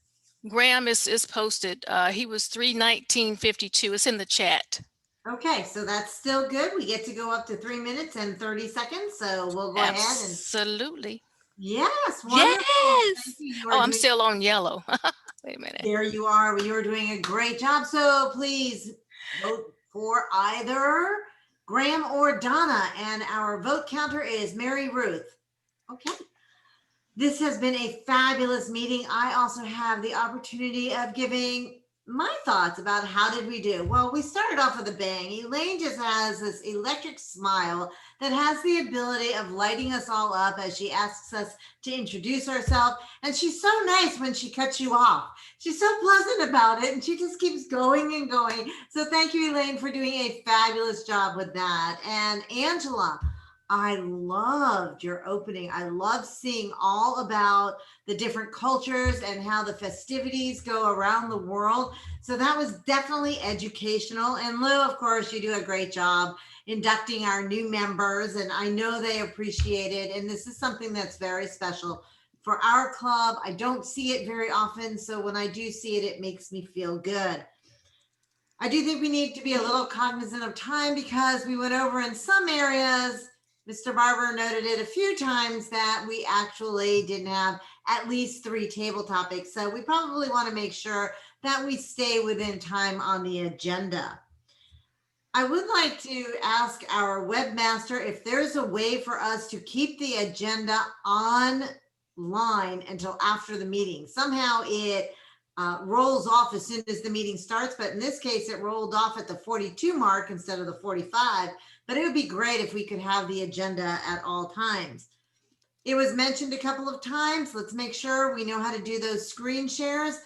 E: Graham is posted. He was 3:19.52. It's in the chat.
Q: Okay, so that's still good. We get to go up to 3 minutes and 30 seconds. So we'll go ahead and.
E: Absolutely.
Q: Yes, wonderful.
E: Yes.
Q: Thank you.
E: Oh, I'm still on yellow. Wait a minute.
Q: There you are. You are doing a great job. So please vote for either Graham or Donna. And our vote counter is Mary Ruth. Okay. This has been a fabulous meeting. I also have the opportunity of giving my thoughts about how did we do. Well, we started off with a bang. Elaine just has this electric smile that has the ability of lighting us all up as she asks us to introduce ourselves. And she's so nice when she cuts you off. She's so pleasant about it, and she just keeps going and going. So thank you, Elaine, for doing a fabulous job with that. And Angela, I loved your opening. I love seeing all about the different cultures and how the festivities go around the world. So that was definitely educational. And Lou, of course, you do a great job inducting our new members, and I know they appreciate it. And this is something that's very special for our club. I don't see it very often, so when I do see it, it makes me feel good. I do think we need to be a little cognizant of time because we went over in some areas. Mr. Barber noted it a few times that we actually didn't have at least 3 table topics. So we probably want to make sure that we stay within time on the agenda. I would like to ask our webmaster if there's a way for us to keep the agenda online until after the meeting. Somehow it rolls off as soon as the meeting starts, but in this case, it rolled off at the 42 mark instead of the 45. But it would be great if we could have the agenda at all times. It was mentioned a couple of times. Let's make sure we know how to do those screen shares.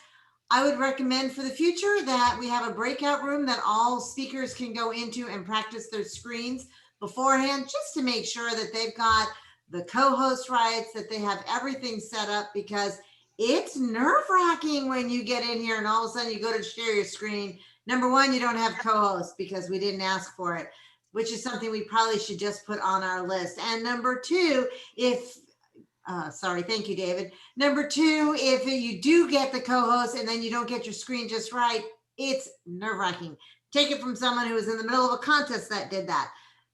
Q: I would recommend for the future that we have a breakout room that all speakers can go into and practice their screens beforehand, just to make sure that they've got the co-host rights, that they have everything set up, because it's nerve-wracking when you get in here and all of a sudden you go to share your screen. Number one, you don't have co-host because we didn't ask for it, which is something we probably should just put on our list. And number two, sorry, thank you, David. Number two, if you do get the co-host and then you don't get your screen just right, it's nerve-wracking. Take it from someone who was in the middle of a contest that did that.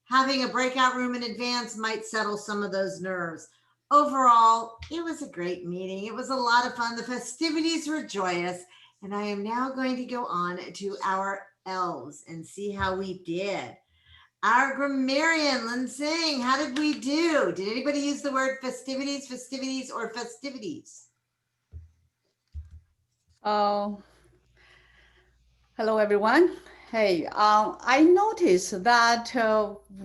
Q: Having a breakout room in advance might settle some of those nerves. Overall, it was a great meeting. It was a lot of fun. The festivities were joyous. And I am now going to go on to our elves and see how we did. Our grammarian, Lin Sing, how did we do? Did anybody use the word festivities, festivities, or festivities?
G: Hello, everyone. Hey, I noticed that,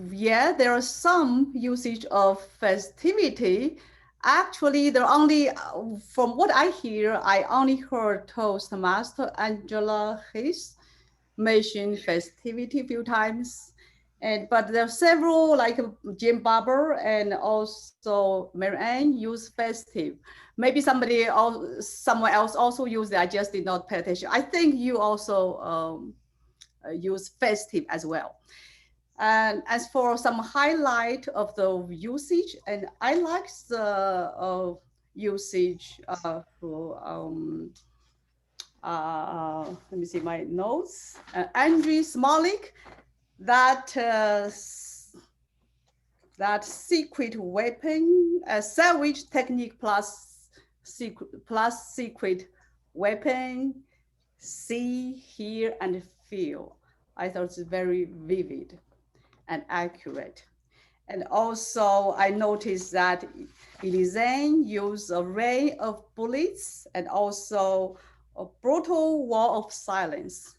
G: yeah, there are some usage of festivity Actually, from what I hear, I only heard Toastmaster Angela Hayes mention festivity a few times. But there are several, like Jim Barber and also Mary Ann, use festive. Maybe somebody else, somewhere else also use it. I just did not pay attention. I think you also use festive as well. And as for some highlight of the usage, and I like the usage for let me see my notes. Andriy, Smolenko, that secret weapon, savage technique plus secret weapon, see, hear, and feel. I thought it's very vivid and accurate. And also I noticed that Elizanne used an array of bullets and also a brutal wall of silence.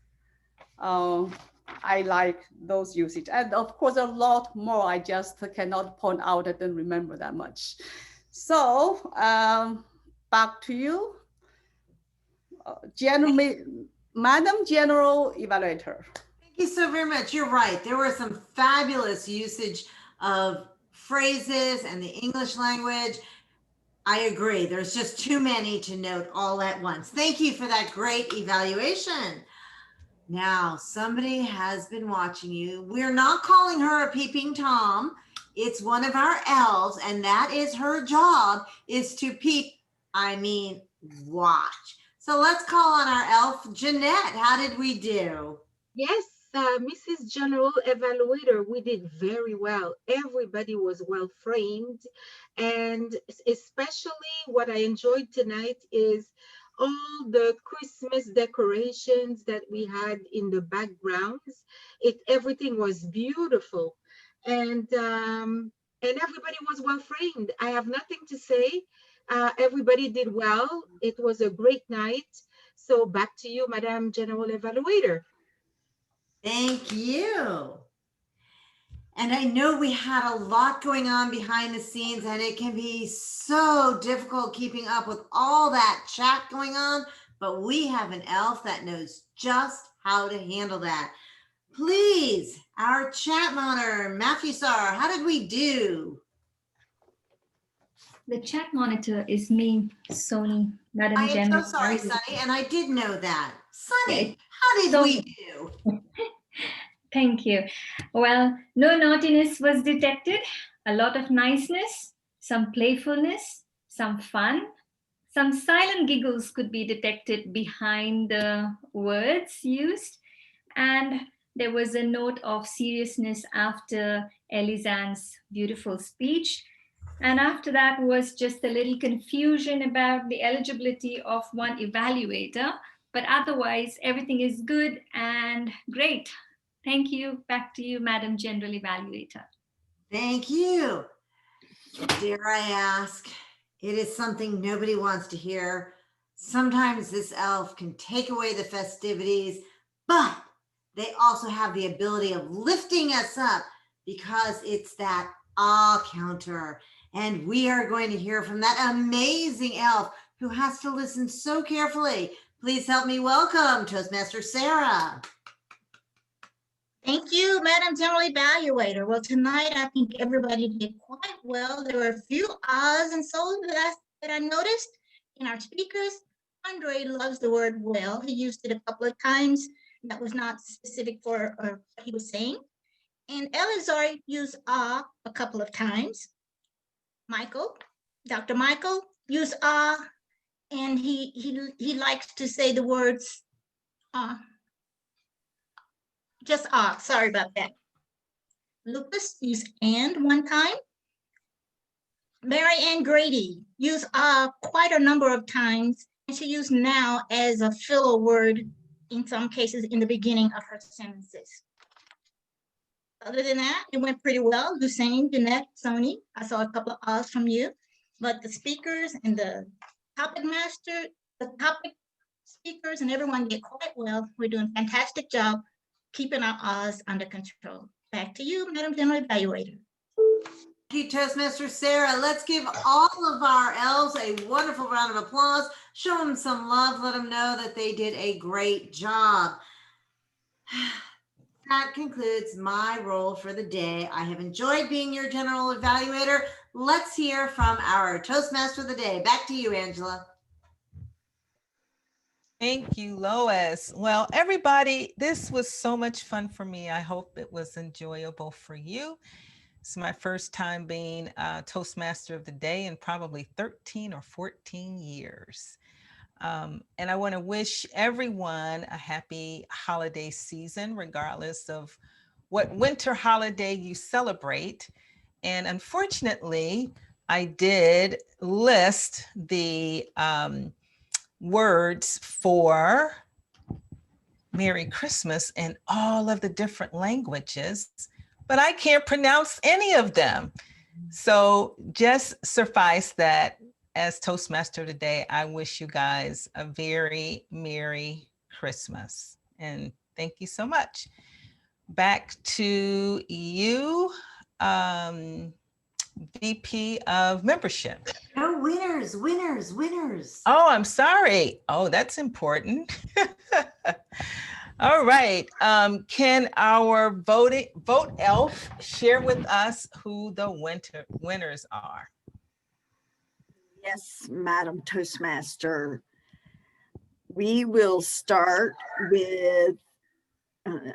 G: I like those usage. And of course, a lot more I just cannot point out. I don't remember that much. So back to you, Madam General Evaluator.
Q: Thank you so very much. You're right. There were some fabulous usage of phrases and the English language. I agree. There's just too many to note all at once. Thank you for that great evaluation. Now, somebody has been watching you. We're not calling her a peeping Tom. It's one of our elves, and that is her job, is to peep, I mean, watch. So let's call on our elf, Jeanette. How did we do?
H: Yes, Mrs. General Evaluator, we did very well. Everybody was well framed. And especially what I enjoyed tonight is all the Christmas decorations that we had in the backgrounds. Everything was beautiful. And everybody was well framed. I have nothing to say. Everybody did well. It was a great night. So back to you, Madam General Evaluator.
Q: Thank you. And I know we had a lot going on behind the scenes, and it can be so difficult keeping up with all that chat going on, but we have an elf that knows just how to handle that. Please, our chat monitor, Matthew Sar, how did we do?
I: The chat monitor is me, Sony, Madam
Q: I am
I: General.
Q: so sorry, Sunny, and I did know that. Sunny, how did we do?
I: Thank you. Well, no naughtiness was detected, a lot of niceness, some playfulness, some fun, some silent giggles could be detected behind the words used, and there was a note of seriousness after Elizanne's beautiful speech. And after that was just a little confusion about the eligibility of one evaluator, but otherwise everything is good and great. Thank you. Back to you, Madam General Evaluator.
Q: Thank you. Dare I ask, it is something nobody wants to hear. Sometimes this elf can take away the festivities, but they also have the ability of lifting us up because it's that ah counter. And we are going to hear from that amazing elf who has to listen so carefully. Please help me welcome Toastmaster Sarah.
F: Thank you, Madam General Evaluator. Well, tonight I think everybody did quite well. There were a few ahs and so's that I noticed in our speakers. Andriy loves the word well. He used it a couple of times. That was not specific for what he was saying. And Elizanne used ah a couple of times. Dr. Michael used ah, and he likes to say the words just ah, sorry about that. Lucas used and one time. Mary Ann Grady used quite a number of times, and she used now as a filler word in some cases in the beginning of her sentences. Other than that, it went pretty well. Lucine, Jeanette, Sony, I saw a couple of ahs from you, but the speakers and the topic master, the topic speakers and everyone did quite well. We're doing a fantastic job keeping our ahs under control. Back to you, Madam General Evaluator.
Q: you, Toastmaster Sarah. Let's give all of our elves a wonderful round of applause. Show them some love. Let them know that they did a great job. That concludes my role for the day. I have enjoyed being your general evaluator. Let's hear from our Toastmaster of the day. Back to you, Angela.
D: Thank you, Lois. Well, everybody, this was so much fun for me. I hope it was enjoyable for you. It's my first time being Toastmaster of the day in probably 13 or 14 years. And I want to wish everyone a happy holiday season, regardless of what winter holiday you celebrate. And unfortunately, I did list the words for Merry Christmas in all of the different languages, but I can't pronounce any of them. So just suffice that as Toastmaster today, I wish you guys a very Merry Christmas. And thank you so much. Back to you, VP of Membership.
Q: No, winners, winners, winners.
D: Oh, I'm sorry. Oh, that's important. All right. Can our vote elf share with us who the winners are?
J: Yes, Madam Toastmaster. We will start with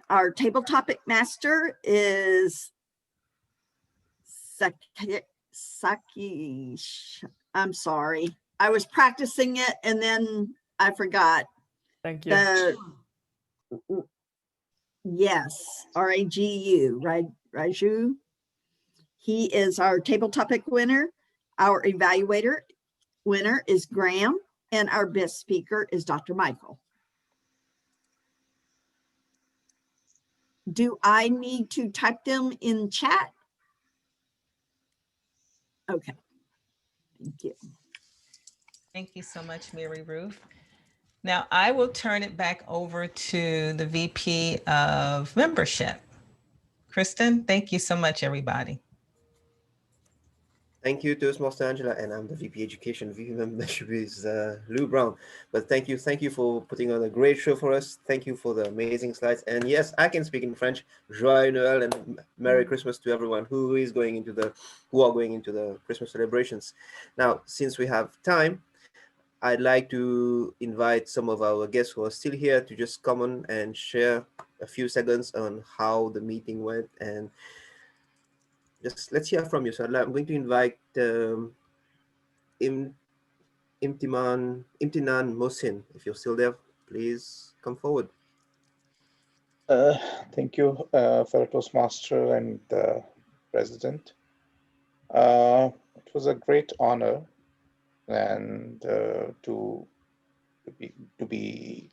J: our table topic master is Saki. I'm sorry. I was practicing it and then I forgot.
O: Thank you.
J: Yes, R-A-G-U, right? Raju. He is our table topic winner. Our evaluator winner is Graham, and our best speaker is Dr. Michael. Do I need to type them in chat? Okay. Thank you.
D: Thank you so much, Mary Ruth. Now I will turn it back over to the VP of Membership. Kristen, thank you so much, everybody.
C: Thank you, Toastmaster Angela, and I'm the VP Education. VP Membership is Lou Brown. But thank you for putting on a great show for us. Thank you for the amazing slides. And yes, I can speak in French. Joyeux Noël and Merry Christmas to everyone who are going into the Christmas celebrations. Now, since we have time, I'd like to invite some of our guests who are still here to just come on and share a few seconds on how the meeting went, and just let's hear from you. So I'm going to invite Imtinan Mohsin. If you're still there, please come forward.
U: Thank you, fellow Toastmaster and the President. It was a great honor and to be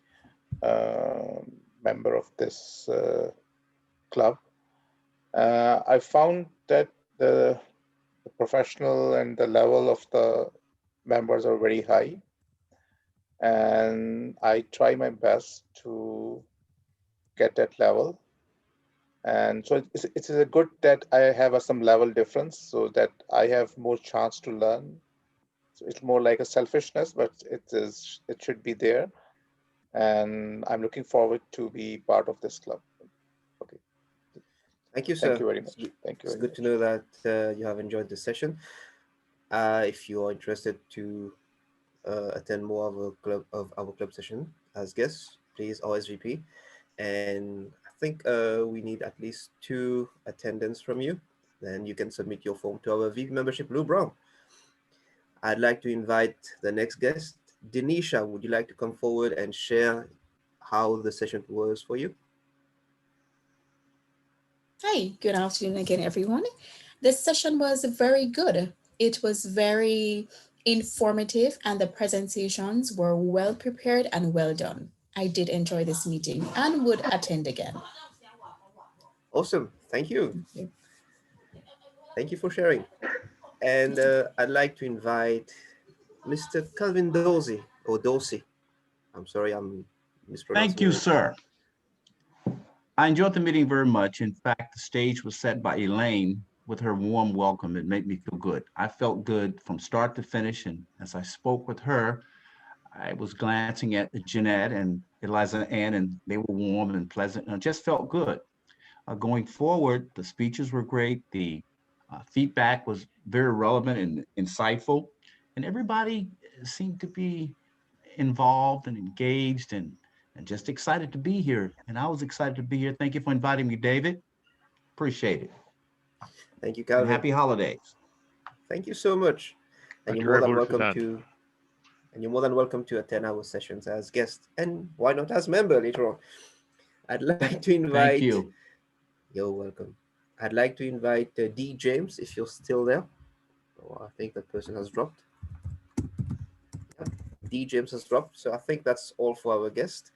U: member of this club. I found that the professional and the level of the members are very high, and I try my best to get that level. And so it's a good that I have some level difference so that I have more chance to learn. So it's more like a selfishness, but it should be there. And I'm looking forward to be part of this club. Okay.
C: Thank you, sir.
U: Thank you very much. Thank you.
C: It's good to know that you have enjoyed the session. If you are interested to attend more of our club session as guests, please RSVP. And I think we need at least 2 attendants from you. Then you can submit your form to our VP membership, Lou Brown. I'd like to invite the next guest, Denisha. Would you like to come forward and share how the session was for you?
V: Hi, good afternoon again, everyone. This session was very good. It was very informative and the presentations were well prepared and well done. I did enjoy this meeting and would attend again.
C: Awesome. Thank you. Thank you for sharing. And I'd like to invite Mr. Calvin Dorsey, or Dorsey. I'm sorry, I'm mispronouncing.
W: Thank you, sir. I enjoyed the meeting very much. In fact, the stage was set by Elaine
B: with her warm welcome, it made me feel good. I felt good from start to finish. And as I spoke with her, I was glancing at Jeanette and Elizanne, and they were warm and pleasant, and it just felt good. Going forward, the speeches were great. The feedback was very relevant and insightful, and everybody seemed to be involved and engaged and just excited to be here. And I was excited to be here. Thank you for inviting me, David. Appreciate it.
C: Thank you,
B: And
C: Calvin.
B: happy holidays.
C: Thank you so much. And
K: Thank
C: you're
K: you
C: more
K: very
C: than
K: much for
C: welcome
K: that.
C: to and you're more than welcome to attend our sessions as guest, and why not as member later on. I'd like to invite
B: Thank you.
C: You're welcome. I'd like to invite D. James, if you're still there. Oh, I think that person has dropped. Yeah, D. James has dropped. So I think that's all for our guest.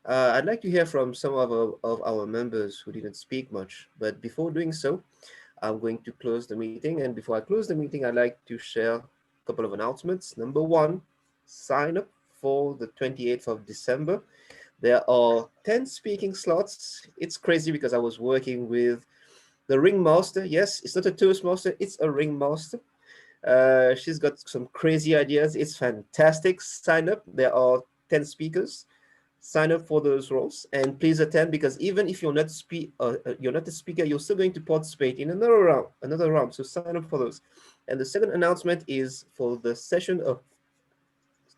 C: I'd like to hear from some of our members who didn't speak much. But before doing so, I'm going to close the meeting. And before I close the meeting, I'd like to share a couple of announcements. Number one, sign up for the 28th of December. There are 10 speaking slots. It's crazy because I was working with the ringmaster. Yes, it's not a Toastmaster, it's a ringmaster. She's got some crazy ideas. It's fantastic. Sign up. There are 10 speakers. Sign up for those roles and please attend, because even if you're not you're not a speaker, you're still going to participate in another round. So sign up for those. And the second announcement is for the session of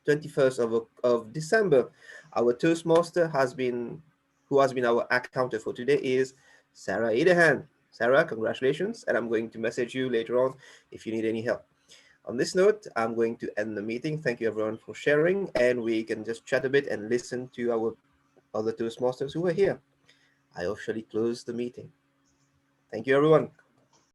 C: 21st of December. Our Toastmaster who has been our accountant for today is Sarah Edahan. Sarah, congratulations, and I'm going to message you later on if you need any help. On this note, I'm going to end the meeting. Thank you everyone for sharing, and we can just chat a bit and listen to our other Toastmasters who are here. I officially close the meeting. Thank you everyone.